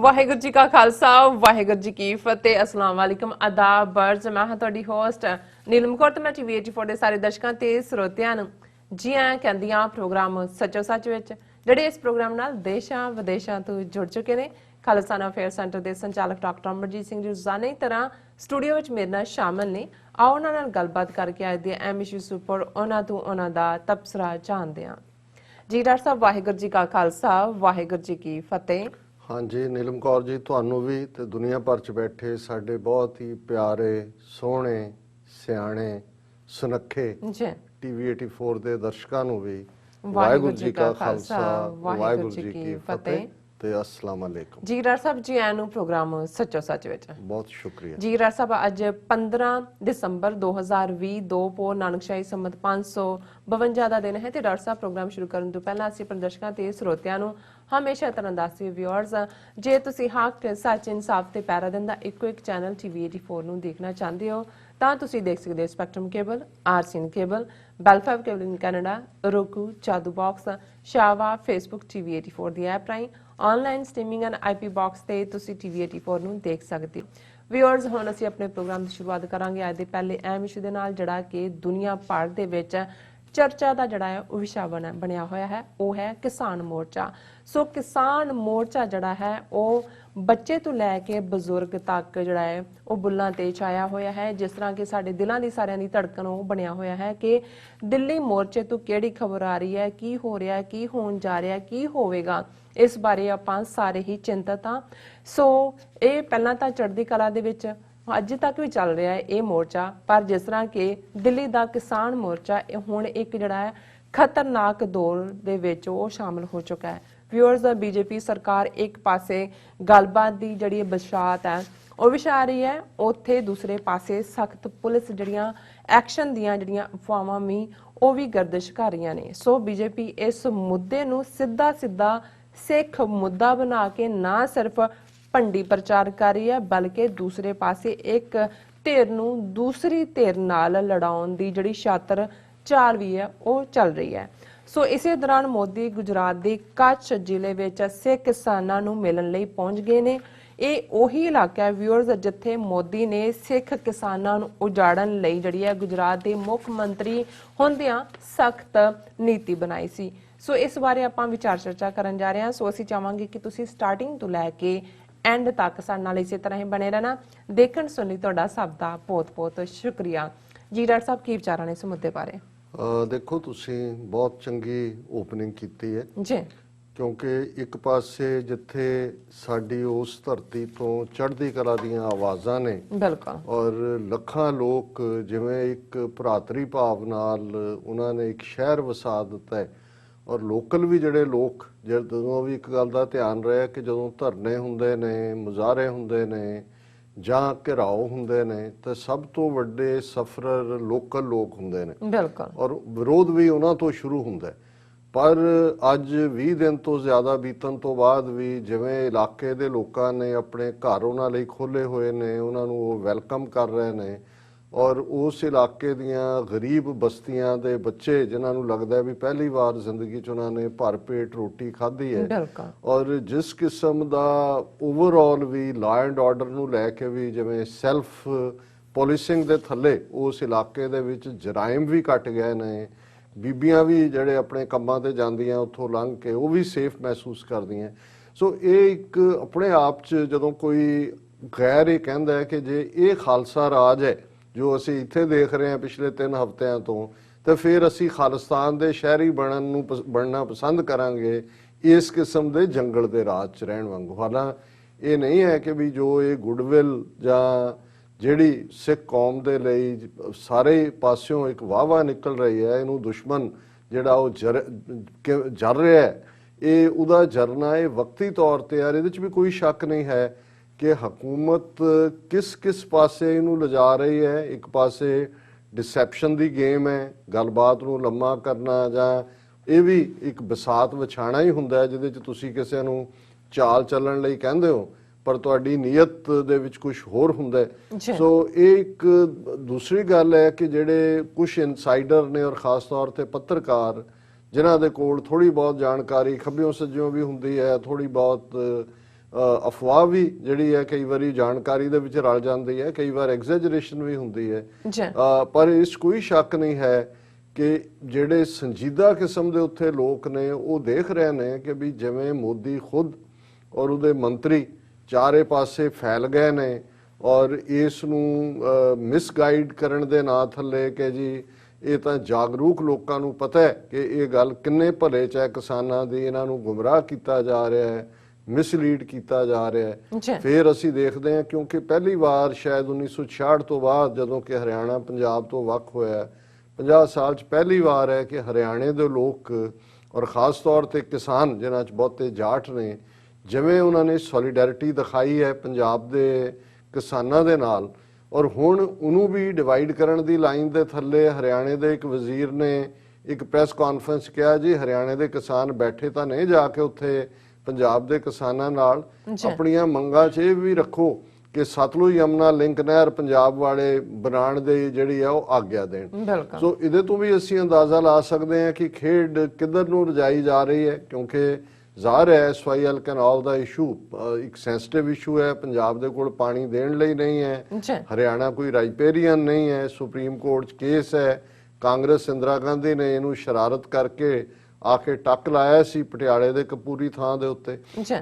ਵਾਹਿਗੁਰੂ ਜੀ ਕਾ ਖਾਲਸਾ ਵਾਹਿਗੁਰੂ ਜੀ ਕੀ ਫਤਿਹ। ਅਸਲਾਮ ਵਾਲੇਕਮ ਆਦਾਬ ਬਰਜ਼। ਮੈਂ ਹਾਂ ਤੁਹਾਡੀ ਹੋਸਟ ਨੀਲਮ ਕੌਰ ਤੇ ਮੈਂ ਟੀਵੀ 84 ਦੇ ਸਾਰੇ ਦਰਸ਼ਕਾਂ ਤੇ ਸਰੋਤਿਆਂ ਨੂੰ ਜੀ ਆਇਆਂ ਕਹਿੰਦੀਆਂ ਪ੍ਰੋਗਰਾਮ ਸੱਚੋ ਸੱਚ ਵਿੱਚ, ਜਿਹੜੇ ਇਸ ਪ੍ਰੋਗਰਾਮ ਨਾਲ ਦੇਸ਼ਾਂ ਵਿਦੇਸ਼ਾਂ ਤੋਂ ਜੁੜ ਚੁੱਕੇ ਨੇ। ਖਾਲਸਾਨਾ ਅਫੇਅਰ ਸੈਂਟਰ ਦੇ ਸੰਚਾਲਕ ਡਾਕਟਰ ਅਮਰਜੀਤ ਸਿੰਘ ਜੀ ਰੋਜ਼ਾਨਾ ਦੀ ਤਰ੍ਹਾਂ ਸਟੂਡੀਓ ਵਿੱਚ ਮੇਰੇ ਨਾਲ ਸ਼ਾਮਲ ਨੇ। ਆਓ ਉਹਨਾਂ ਨਾਲ ਗੱਲਬਾਤ ਕਰਕੇ ਅੱਜ ਦੇ ਅਹਿਮ ਇਸ਼ੂਜ਼ ਉੱਪਰ ਉਹਨਾਂ ਤੋਂ ਉਹਨਾਂ ਦਾ ਤਬਸਰਾ ਜਾਣਦੇ ਹਾਂ। ਜੀ ਡਾਕਟਰ ਸਾਹਿਬ, ਵਾਹਿਗੁਰੂ ਜੀ ਕਾ ਖਾਲਸਾ ਵਾਹਿਗੁਰੂ ਜੀ ਕੀ ਫਤਿਹ। हाँ जी नीलम कौर जी, ਤੁਹਾਨੂੰ ਵੀ ਤੇ ਦੁਨੀਆ ਭਰ ਚ ਬੈਠੇ ਸਾਡੇ ਬਹੁਤ ਹੀ ਪਿਆਰੇ ਸੋਹਣੇ ਸਿਆਣੇ ਸੁਨੱਖੇ ਜੀ ਟੀਵੀ 84 ਦੇ ਦਰਸ਼ਕਾਂ ਨੂੰ ਵੀ ਵਾਹਿਗੁਰੂ ਜੀ ਕਾ ਖਾਲਸਾ ਵਾਹਿਗੁਰੂ ਜੀ ਕੀ ਫਤਿਹ ਤੇ अस्सलाम वालेकुम। ਜੀ ਡਾਕਟਰ ਸਾਹਿਬ, ਜੀ ਆਇਆਂ ਨੂੰ ਪ੍ਰੋਗਰਾਮ ਸੱਚੋ ਸੱਚ ਵਿੱਚ। ਬਹੁਤ ਸ਼ੁਕਰੀਆ ਜੀ ਡਾਕਟਰ ਸਾਹਿਬ, ਅੱਜ 15 ਦਸੰਬਰ 2020 2 ਪੋਹ ਨਾਨਕਸ਼ਾਹੀ ਸੰਮਤ 552 ਦਾ ਦਿਨ ਹੈ ਤੇ ਡਾਕਟਰ ਸਾਹਿਬ ਪ੍ਰੋਗਰਾਮ ਸ਼ੁਰੂ ਕਰਨ ਤੋਂ ਪਹਿਲਾਂ ਅਸੀਂ ਆਪਣੇ ਦਰਸ਼ਕਾਂ ਤੇ ਸਰੋਤਿਆਂ ਨੂੰ ਹਮੇਸ਼ਾ ਤਰ੍ਹਾਂ ਦੱਸਦੇ ਵਿਊਅਰਸ, ਜੇ ਤੁਸੀਂ ਹੱਕ ਸੱਚ ਇਨਸਾਫ ਤੇ ਪੈਰਾ ਦਿੰਦਾ ਇੱਕੋ ਇੱਕ ਚੈਨਲ ਟੀਵੀ 84 ਨੂੰ ਦੇਖਣਾ ਚਾਹੁੰਦੇ ਹੋ ਤਾਂ ਤੁਸੀਂ ਦੇਖ ਸਕਦੇ ਹੋ spectrum cable, RCN cable, Bell 5 cable in Canada, roku, Jadoo box, ਸ਼ਾਵਾ, ਫੇਸਬੁੱਕ ਟੀਵੀ 84 ਦੀ ਐਪ ਰਾਹੀਂ online streaming and IP box ਤੇ ਤੁਸੀਂ ਟੀਵੀ 84 ਨੂੰ ਦੇਖ ਸਕਦੇ ਹੋ। ਵਿਊਅਰਸ, ਹੁਣ ਅਸੀਂ ਆਪਣੇ ਪ੍ਰੋਗਰਾਮ ਦੀ ਸ਼ੁਰੂਆਤ ਕਰਾਂਗੇ ਅੱਜ ਦੇ ਪਹਿਲੇ ਅਹਿਮ ਇਸ਼ੂ ਦੇ ਨਾਲ, ਜਿਹੜਾ ਕਿ ਦੁਨੀਆ ਭਰ ਦੇ ਵਿੱਚ ਚਰਚਾ ਦਾ ਜਿਹੜਾ ਹੈ ਉਹ ਵਿਸ਼ਾ ਬਣਿਆ ਹੋਇਆ ਹੈ, ਉਹ ਹੈ ਕਿਸਾਨ ਮੋਰਚਾ। ਸੋ ਕਿਸਾਨ ਮੋਰਚਾ ਜਿਹੜਾ ਹੈ ਉਹ ਬੱਚੇ ਤੋਂ ਲੈ ਕੇ ਬਜ਼ੁਰਗ ਤੱਕ ਜਿਹੜਾ ਹੈ ਉਹ ਬੁੱਲਾਂ ਤੇ ਛਾਇਆ ਹੋਇਆ ਹੈ। ਜਿਸ ਤਰ੍ਹਾਂ ਕਿ ਸਾਡੇ ਦਿਲਾਂ ਦੀ ਸਾਰਿਆਂ ਦੀ ਧੜਕਣ ਉਹ ਬਣਿਆ ਹੋਇਆ ਹੈ ਕਿ ਦਿੱਲੀ ਮੋਰਚੇ ਤੋਂ ਕਿਹੜੀ ਖਬਰ ਆ ਰਹੀ ਹੈ, ਕੀ ਹੋ ਰਿਹਾ, ਕੀ ਹੋਣ ਜਾ ਰਿਹਾ, ਕੀ ਹੋਵੇਗਾ, ਇਸ ਬਾਰੇ ਆਪਾਂ ਸਾਰੇ ਹੀ ਚਿੰਤਤ ਹਾਂ। ਸੋ ਇਹ ਪਹਿਲਾਂ ਤਾਂ ਚੜ੍ਹਦੀ ਕਲਾ ਦੇ ਵਿੱਚ ਅੱਜ ਤੱਕ ਵੀ ਚੱਲ ਰਿਹਾ ਹੈ ਇਹ ਮੋਰਚਾ, ਪਰ ਜਿਸ ਤਰ੍ਹਾਂ ਕਿ ਦਿੱਲੀ ਦਾ ਕਿਸਾਨ ਮੋਰਚਾ ਇਹ ਹੁਣ ਇੱਕ ਜਿਹੜਾ ਹੈ ਖਤਰਨਾਕ ਦੌਰ ਦੇ ਵਿੱਚ ਉਹ ਸ਼ਾਮਲ ਹੋ ਚੁੱਕਾ ਹੈ। ਵਿਊਅਰਸ, ਬੀਜੇਪੀ ਸਰਕਾਰ ਇੱਕ ਪਾਸੇ ਗੱਲਬਾਤ ਦੀ ਜਿਹੜੀ ਬਸ਼ਾਰਤ ਹੈ ਉਹ ਵਿਛਾ ਰਹੀ ਹੈ, ਉੱਥੇ ਦੂਸਰੇ ਪਾਸੇ ਸਖਤ ਪੁਲਿਸ ਜਿਹੜੀਆਂ ਐਕਸ਼ਨ ਦੀਆਂ ਜਿਹੜੀਆਂ ਅਫਵਾਹਾਂ ਵੀ ਉਹ ਵੀ ਗਰਦਿਸ਼ ਕਰ ਰਹੀਆਂ ਨੇ। ਸੋ ਬੀਜੇਪੀ ਇਸ ਮੁੱਦੇ ਨੂੰ ਸਿੱਧਾ ਸਿੱਖ ਮੁੱਦਾ ਬਣਾ ਕੇ ਨਾ ਸਿਰਫ ਭੰਡੀ ਪ੍ਰਚਾਰ ਕਰ ਰਹੀ ਹੈ, ਬਲਕਿ ਦੂਸਰੇ ਪਾਸੇ ਇੱਕ ਧਿਰ ਨੂੰ ਦੂਸਰੀ ਧਿਰ ਨਾਲ ਲੜਾਉਣ ਦੀ ਜਿਹੜੀ ਛਾਤਰ ਚਾਲ ਵੀ ਹੈ ਉਹ ਚੱਲ ਰਹੀ ਹੈ। ਸੋ ਇਸੇ ਦੌਰਾਨ ਮੋਦੀ ਗੁਜਰਾਤ ਦੇ ਕੱਛ ਜ਼ਿਲ੍ਹੇ ਵਿੱਚ ਸਿੱਖ ਕਿਸਾਨਾਂ ਨੂੰ ਮਿਲਣ ਲਈ ਪਹੁੰਚ ਗਏ ਨੇ। ਇਹ ਉਹੀ ਇਲਾਕਾ ਹੈ ਵਿਊਅਰਸ ਜਿੱਥੇ ਮੋਦੀ ਨੇ ਸਿੱਖ ਕਿਸਾਨਾਂ ਨੂੰ ਉਜਾੜਨ ਲਈ ਜਿਹੜੀ ਹੈ ਗੁਜਰਾਤ ਦੇ ਮੁੱਖ ਮੰਤਰੀ ਹੁੰਦਿਆਂ ਸਖਤ ਨੀਤੀ ਬਣਾਈ ਸੀ। ਸੋ ਇਸ ਬਾਰੇ ਆਪਾਂ ਵਿਚਾਰ ਚਰਚਾ ਕਰਨ ਜਾ ਰਹੇ ਹਾਂ। ਸੋ ਅਸੀਂ ਚਾਹਾਂਗੇ ਕਿ ਤੁਸੀਂ ਸਟਾਰਟਿੰਗ ਤੋਂ ਲੈ ਕੇ ਐਂਡ ਤੱਕ ਸਾਡੇ ਨਾਲ ਇਸੇ ਤਰ੍ਹਾਂ ਹੀ ਬਣੇ ਰਹਿਣਾ। ਦੇਖਣ ਸੁਣ ਲਈ ਤੁਹਾਡਾ ਸਭ ਦਾ ਬਹੁਤ ਸ਼ੁਕਰੀਆ। ਜੀ ਡਾਕਟਰ ਸਾਹਿਬ, ਕੀ ਵਿਚਾਰਾਂ ਨੇ ਇਸ ਮੁੱਦੇ ਬਾਰੇ? ਦੇਖੋ, ਤੁਸੀਂ ਬਹੁਤ ਚੰਗੀ ਓਪਨਿੰਗ ਕੀਤੀ ਹੈ ਜੀ, ਕਿਉਂਕਿ ਇੱਕ ਪਾਸੇ ਜਿੱਥੇ ਸਾਡੀ ਉਸ ਧਰਤੀ ਤੋਂ ਚੜ੍ਹਦੀ ਕਲਾ ਦੀਆਂ ਆਵਾਜ਼ਾਂ ਨੇ, ਬਿਲਕੁਲ, ਔਰ ਲੱਖਾਂ ਲੋਕ ਜਿਵੇਂ ਇੱਕ ਭਰਾਤਰੀ ਭਾਵ ਨਾਲ ਉਹਨਾਂ ਨੇ ਇੱਕ ਸ਼ਹਿਰ ਵਸਾ ਦਿੱਤਾ ਹੈ, ਔਰ ਲੋਕਲ ਵੀ ਜਿਹੜੇ ਲੋਕ ਜਦੋਂ ਵੀ ਇੱਕ ਗੱਲ ਦਾ ਧਿਆਨ ਰਿਹਾ ਕਿ ਜਦੋਂ ਧਰਨੇ ਹੁੰਦੇ ਨੇ, ਮੁਜ਼ਾਹਰੇ ਹੁੰਦੇ ਨੇ ਜਾਂ ਘਿਰਾਓ ਹੁੰਦੇ ਨੇ ਤਾਂ ਸਭ ਤੋਂ ਵੱਡੇ ਸਫਰਰ ਲੋਕਲ ਲੋਕ ਹੁੰਦੇ ਨੇ, ਬਿਲਕੁਲ, ਔਰ ਵਿਰੋਧ ਵੀ ਉਹਨਾਂ ਤੋਂ ਸ਼ੁਰੂ ਹੁੰਦਾ। ਪਰ ਅੱਜ 20 ਦਿਨ ਤੋਂ ਜ਼ਿਆਦਾ ਬੀਤਣ ਤੋਂ ਬਾਅਦ ਵੀ ਜਿਵੇਂ ਇਲਾਕੇ ਦੇ ਲੋਕਾਂ ਨੇ ਆਪਣੇ ਘਰ ਉਹਨਾਂ ਲਈ ਖੋਲ੍ਹੇ ਹੋਏ ਨੇ, ਉਹਨਾਂ ਨੂੰ ਉਹ ਵੈਲਕਮ ਕਰ ਰਹੇ ਨੇ, ਔਰ ਉਸ ਇਲਾਕੇ ਦੀਆਂ ਗਰੀਬ ਬਸਤੀਆਂ ਦੇ ਬੱਚੇ ਜਿਨ੍ਹਾਂ ਨੂੰ ਲੱਗਦਾ ਵੀ ਪਹਿਲੀ ਵਾਰ ਜ਼ਿੰਦਗੀ 'ਚ ਉਹਨਾਂ ਨੇ ਭਰ ਪੇਟ ਰੋਟੀ ਖਾਧੀ ਹੈ, ਔਰ ਜਿਸ ਕਿਸਮ ਦਾ overall we law and order ਨੂੰ ਲੈ ਕੇ ਵੀ ਜਿਵੇਂ ਸੈਲਫ ਪੋਲਿਸਿੰਗ ਦੇ ਥੱਲੇ ਉਸ ਇਲਾਕੇ ਦੇ ਵਿੱਚ ਜਰਾਇਮ ਵੀ ਘਟ ਗਏ ਨੇ, ਬੀਬੀਆਂ ਵੀ ਜਿਹੜੇ ਆਪਣੇ ਕੰਮਾਂ ਤੇ ਜਾਂਦੀਆਂ ਉੱਥੋਂ ਲੰਘ ਕੇ ਉਹ ਵੀ ਸੇਫ ਮਹਿਸੂਸ ਕਰਦੀਆਂ। ਸੋ ਇਹ ਇੱਕ ਆਪਣੇ ਆਪ 'ਚ ਜਦੋਂ ਕੋਈ ਗੈਰ ਇਹ ਕਹਿੰਦਾ ਹੈ ਕਿ ਜੇ ਇਹ ਖਾਲਸਾ ਰਾਜ ਹੈ ਜੋ ਅਸੀਂ ਇੱਥੇ ਦੇਖ ਰਹੇ ਹਾਂ ਪਿਛਲੇ 3 ਹਫ਼ਤਿਆਂ ਤੋਂ, ਤਾਂ ਫਿਰ ਅਸੀਂ ਖਾਲਿਸਤਾਨ ਦੇ ਸ਼ਹਿਰੀ ਬਣਨਾ ਪਸੰਦ ਕਰਾਂਗੇ ਇਸ ਕਿਸਮ ਦੇ ਜੰਗਲ ਦੇ ਰਾਜ 'ਚ ਰਹਿਣ ਵਾਂਗੂ। ਹਾਲਾਂ ਇਹ ਨਹੀਂ ਹੈ ਕਿ ਵੀ ਜੋ ਇਹ ਗੁੱਡਵਿਲ ਜਾਂ ਜਿਹੜੀ ਸਿੱਖ ਕੌਮ ਦੇ ਲਈ ਸਾਰੇ ਪਾਸਿਓਂ ਇੱਕ ਵਾਹਵਾ ਨਿਕਲ ਰਹੀ ਹੈ, ਇਹਨੂੰ ਦੁਸ਼ਮਣ ਜਿਹੜਾ ਉਹ ਜਰ ਰਿਹਾ ਹੈ, ਇਹ ਉਹਦਾ ਜਰਨਾ ਇਹ ਵਕਤੀ ਤੌਰ ਤੇ ਯਾਰ ਇਹਦੇ 'ਚ ਵੀ ਕੋਈ ਸ਼ੱਕ ਨਹੀਂ ਹੈ ਕਿ ਹਕੂਮਤ ਕਿਸ ਪਾਸੇ ਇਹਨੂੰ ਲਿਜਾ ਰਹੀ ਹੈ। ਇੱਕ ਪਾਸੇ ਡਿਸੈਪਸ਼ਨ ਦੀ ਗੇਮ ਹੈ, ਗੱਲਬਾਤ ਨੂੰ ਲੰਮਾ ਕਰਨਾ, ਜਾਂ ਇਹ ਵੀ ਇੱਕ ਬਸਾਤ ਵਿਛਾਣਾ ਹੀ ਹੁੰਦਾ ਜਿਹਦੇ 'ਚ ਤੁਸੀਂ ਕਿਸੇ ਨੂੰ ਚਾਲ ਚੱਲਣ ਲਈ ਕਹਿੰਦੇ ਹੋ ਪਰ ਤੁਹਾਡੀ ਨੀਅਤ ਦੇ ਵਿੱਚ ਕੁਝ ਹੋਰ ਹੁੰਦਾ। ਸੋ ਇਹ ਇੱਕ ਦੂਸਰੀ ਗੱਲ ਹੈ ਕਿ ਜਿਹੜੇ ਕੁਝ ਇਨਸਾਈਡਰ ਨੇ ਔਰ ਖਾਸ ਤੌਰ ਤੇ ਪੱਤਰਕਾਰ ਜਿਨ੍ਹਾਂ ਦੇ ਕੋਲ ਥੋੜੀ ਬਹੁਤ ਜਾਣਕਾਰੀ ਖੱਬਿਓਂ ਸੱਜਿਓਂ ਵੀ ਹੁੰਦੀ ਹੈ, ਥੋੜੀ ਬਹੁਤ ਅਫਵਾਹ ਵੀ ਜਿਹੜੀ ਹੈ ਕਈ ਵਾਰੀ ਜਾਣਕਾਰੀ ਦੇ ਵਿੱਚ ਰਲ ਜਾਂਦੀ ਹੈ, ਕਈ ਵਾਰ ਐਗਜ਼ੈਜਰੇਸ਼ਨ ਵੀ ਹੁੰਦੀ ਹੈ, ਪਰ ਇਸ ਕੋਈ ਸ਼ੱਕ ਨਹੀਂ ਹੈ ਕਿ ਜਿਹੜੇ ਸੰਜੀਦਾ ਕਿਸਮ ਦੇ ਉੱਥੇ ਲੋਕ ਨੇ ਉਹ ਦੇਖ ਰਹੇ ਨੇ ਕਿ ਵੀ ਜਿਵੇਂ ਮੋਦੀ ਖੁਦ ਔਰ ਉਹਦੇ ਮੰਤਰੀ ਚਾਰੇ ਪਾਸੇ ਫੈਲ ਗਏ ਨੇ ਔਰ ਇਸ ਨੂੰ ਮਿਸਗਾਈਡ ਕਰਨ ਦੇ ਨਾਂ ਥੱਲੇ ਕਿ ਜੀ ਇਹ ਤਾਂ ਜਾਗਰੂਕ ਲੋਕਾਂ ਨੂੰ ਪਤਾ ਹੈ ਕਿ ਇਹ ਗੱਲ ਕਿੰਨੇ ਭਲੇ ਚ ਹੈ ਕਿਸਾਨਾਂ ਦੀ, ਇਹਨਾਂ ਨੂੰ ਗੁੰਮਰਾਹ ਕੀਤਾ ਜਾ ਰਿਹਾ ਹੈ, ਮਿਸਲੀਡ ਕੀਤਾ ਜਾ ਰਿਹਾ ਹੈ। ਫਿਰ ਅਸੀਂ ਦੇਖਦੇ ਹਾਂ ਕਿਉਂਕਿ ਪਹਿਲੀ ਵਾਰ ਸ਼ਾਇਦ 1966 ਤੋਂ ਬਾਅਦ ਜਦੋਂ ਕਿ ਹਰਿਆਣਾ ਪੰਜਾਬ ਤੋਂ ਵੱਖ ਹੋਇਆ 50 ਸਾਲ ਚ ਪਹਿਲੀ ਵਾਰ ਹੈ ਕਿ ਹਰਿਆਣੇ ਦੇ ਲੋਕ ਔਰ ਖਾਸ ਤੌਰ ਤੇ ਕਿਸਾਨ ਜਿਨ੍ਹਾਂ ਚ ਬਹੁਤੇ ਜਾਟ ਨੇ ਜਿਵੇਂ ਉਹਨਾਂ ਨੇ ਸੋਲੀਡੈਰਿਟੀ ਦਿਖਾਈ ਹੈ ਪੰਜਾਬ ਦੇ ਕਿਸਾਨਾਂ ਦੇ ਨਾਲ ਔਰ ਹੁਣ ਉਹਨੂੰ ਵੀ ਡਿਵਾਈਡ ਕਰਨ ਦੀ ਲਾਈਨ ਦੇ ਥੱਲੇ ਹਰਿਆਣੇ ਦੇ ਇੱਕ ਵਜ਼ੀਰ ਨੇ ਇੱਕ ਪ੍ਰੈਸ ਕਾਨਫਰੰਸ ਕਿਹਾ ਜੀ ਹਰਿਆਣੇ ਦੇ ਕਿਸਾਨ ਬੈਠੇ ਤਾਂ ਨਹੀਂ ਜਾ ਕੇ ਉੱਥੇ ਪੰਜਾਬ ਦੇ ਕਿਸਾਨਾਂ ਨਾਲ ਆਪਣੀਆਂ ਮੰਗਾਂ 'ਚ ਇਹ ਵੀ ਰੱਖੋ ਕਿ ਸਤਲੁਜ ਯਮਨਾ ਲਿੰਕ ਨਹਿਰ ਪੰਜਾਬ ਵਾਲੇ ਬਣਾਉਣ ਦੇ ਜਿਹੜੀ ਆ ਉਹ ਆਗਿਆ ਦੇਣ। ਸੋ ਇਹਦੇ ਤੋਂ ਵੀ ਅਸੀਂ ਅੰਦਾਜ਼ਾ ਲਾ ਸਕਦੇ ਹਾਂ ਕਿ ਖੇਡ ਕਿੱਧਰ ਨੂੰ ਰਜਾਈ ਜਾ ਰਹੀ ਹੈ ਕਿਉਂਕਿ ਜ਼ਾਹਰ ਹੈ SYL ਕੈਨਾਲ ਦਾ ਇਸ਼ੂ ਇੱਕ ਸੈਂਸਿਟਿਵ ਇਸ਼ੂ ਹੈ, ਪੰਜਾਬ ਦੇ ਕੋਲ ਪਾਣੀ ਦੇਣ ਲਈ ਨਹੀਂ ਹੈ, ਹਰਿਆਣਾ ਕੋਈ ਰਾਈਪੇਰੀਅਨ ਨਹੀਂ ਹੈ, ਸੁਪਰੀਮ ਕੋਰਟ 'ਚ ਕੇਸ ਹੈ, ਕਾਂਗਰਸ ਇੰਦਰਾ ਗਾਂਧੀ ਨੇ ਇਹਨੂੰ ਸ਼ਰਾਰਤ ਕਰਕੇ ਆ ਕੇ ਟੱਕ ਲਾਇਆ ਸੀ ਪਟਿਆਲੇ ਦੇ ਕਪੂਰੀ ਥਾਂ ਦੇ ਉੱਤੇ।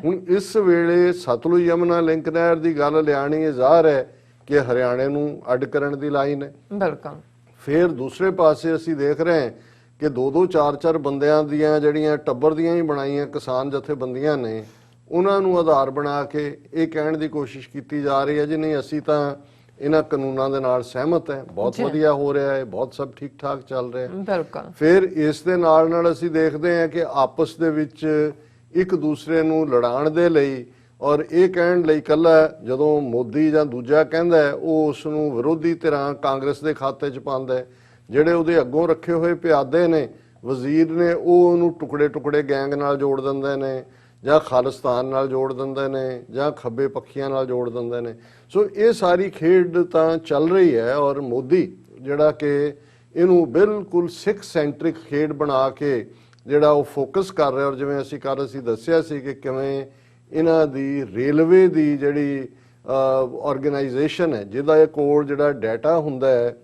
ਹੁਣ ਇਸ ਵੇਲੇ ਸਤਲੁਜ ਯਮਨਾ ਲਿੰਕ ਨਹਿਰ ਦੀ ਗੱਲ ਲਿਆਣੀ ਇਹ ਜ਼ਾਹਰ ਹੈ ਕਿ ਹਰਿਆਣੇ ਨੂੰ ਅੱਡ ਕਰਨ ਦੀ ਲਾਈਨ ਹੈ। ਬਿਲਕੁਲ। ਫਿਰ ਦੂਸਰੇ ਪਾਸੇ ਅਸੀਂ ਦੇਖ ਰਹੇ ਹਾਂ ਕਿ 2-2 4-4 ਬੰਦਿਆਂ ਦੀਆਂ ਜਿਹੜੀਆਂ ਟੱਬਰ ਦੀਆਂ ਹੀ ਬਣਾਈਆਂ ਕਿਸਾਨ ਜਥੇਬੰਦੀਆਂ ਨੇ ਉਹਨਾਂ ਨੂੰ ਆਧਾਰ ਬਣਾ ਕੇ ਇਹ ਕਹਿਣ ਦੀ ਕੋਸ਼ਿਸ਼ ਕੀਤੀ ਜਾ ਰਹੀ ਹੈ ਜੀ ਨਹੀਂ ਅਸੀਂ ਤਾਂ ਇਹਨਾਂ ਕਾਨੂੰਨਾਂ ਦੇ ਨਾਲ ਸਹਿਮਤ ਹੈ, ਬਹੁਤ ਵਧੀਆ ਹੋ ਰਿਹਾ ਹੈ, ਬਹੁਤ ਸਭ ਠੀਕ ਠਾਕ ਚੱਲ ਰਿਹਾ ਹੈ। ਬਿਲਕੁਲ। ਫਿਰ ਇਸ ਦੇ ਨਾਲ ਅਸੀਂ ਦੇਖਦੇ ਹਾਂ ਕਿ ਆਪਸ ਦੇ ਵਿੱਚ ਇੱਕ ਦੂਸਰੇ ਨੂੰ ਲੜਾਉਣ ਦੇ ਲਈ ਔਰ ਇਹ ਕਹਿਣ ਲਈ ਕੱਲਾ ਜਦੋਂ ਮੋਦੀ ਜਾਂ ਦੂਜਾ ਕਹਿੰਦਾ ਉਹ ਉਸ ਨੂੰ ਵਿਰੋਧੀ ਧਿਰਾਂ ਕਾਂਗਰਸ ਦੇ ਖਾਤੇ 'ਚ ਪਾਉਂਦਾ, ਜਿਹੜੇ ਉਹਦੇ ਅੱਗੋਂ ਰੱਖੇ ਹੋਏ ਪਿਆਦੇ ਨੇ ਵਜ਼ੀਰ ਨੇ ਉਹ ਉਹਨੂੰ ਟੁਕੜੇ ਟੁਕੜੇ ਗੈਂਗ ਨਾਲ ਜੋੜ ਦਿੰਦੇ ਨੇ ਜਾਂ ਖਾਲਿਸਤਾਨ ਨਾਲ ਜੋੜ ਦਿੰਦੇ ਨੇ ਜਾਂ ਖੱਬੇ ਪੱਖੀਆਂ ਨਾਲ ਜੋੜ ਦਿੰਦੇ ਨੇ। ਸੋ ਇਹ ਸਾਰੀ ਖੇਡ ਤਾਂ ਚੱਲ ਰਹੀ ਹੈ ਔਰ ਮੋਦੀ ਜਿਹੜਾ ਕਿ ਇਹਨੂੰ ਬਿਲਕੁਲ ਸਿੱਖ ਸੈਂਟਰਿਕ ਖੇਡ ਬਣਾ ਕੇ ਜਿਹੜਾ ਉਹ ਫੋਕਸ ਕਰ ਰਿਹਾ ਔਰ ਜਿਵੇਂ ਅਸੀਂ ਦੱਸਿਆ ਸੀ ਕਿ ਕਿਵੇਂ ਇਹਨਾਂ ਦੀ ਰੇਲਵੇ ਦੀ ਜਿਹੜੀ ਆਰਗੇਨਾਈਜੇਸ਼ਨ ਹੈ ਜਿਹਦਾ ਇਹ ਕੋਲ ਜਿਹੜਾ ਡਾਟਾ ਹੁੰਦਾ ਹੈ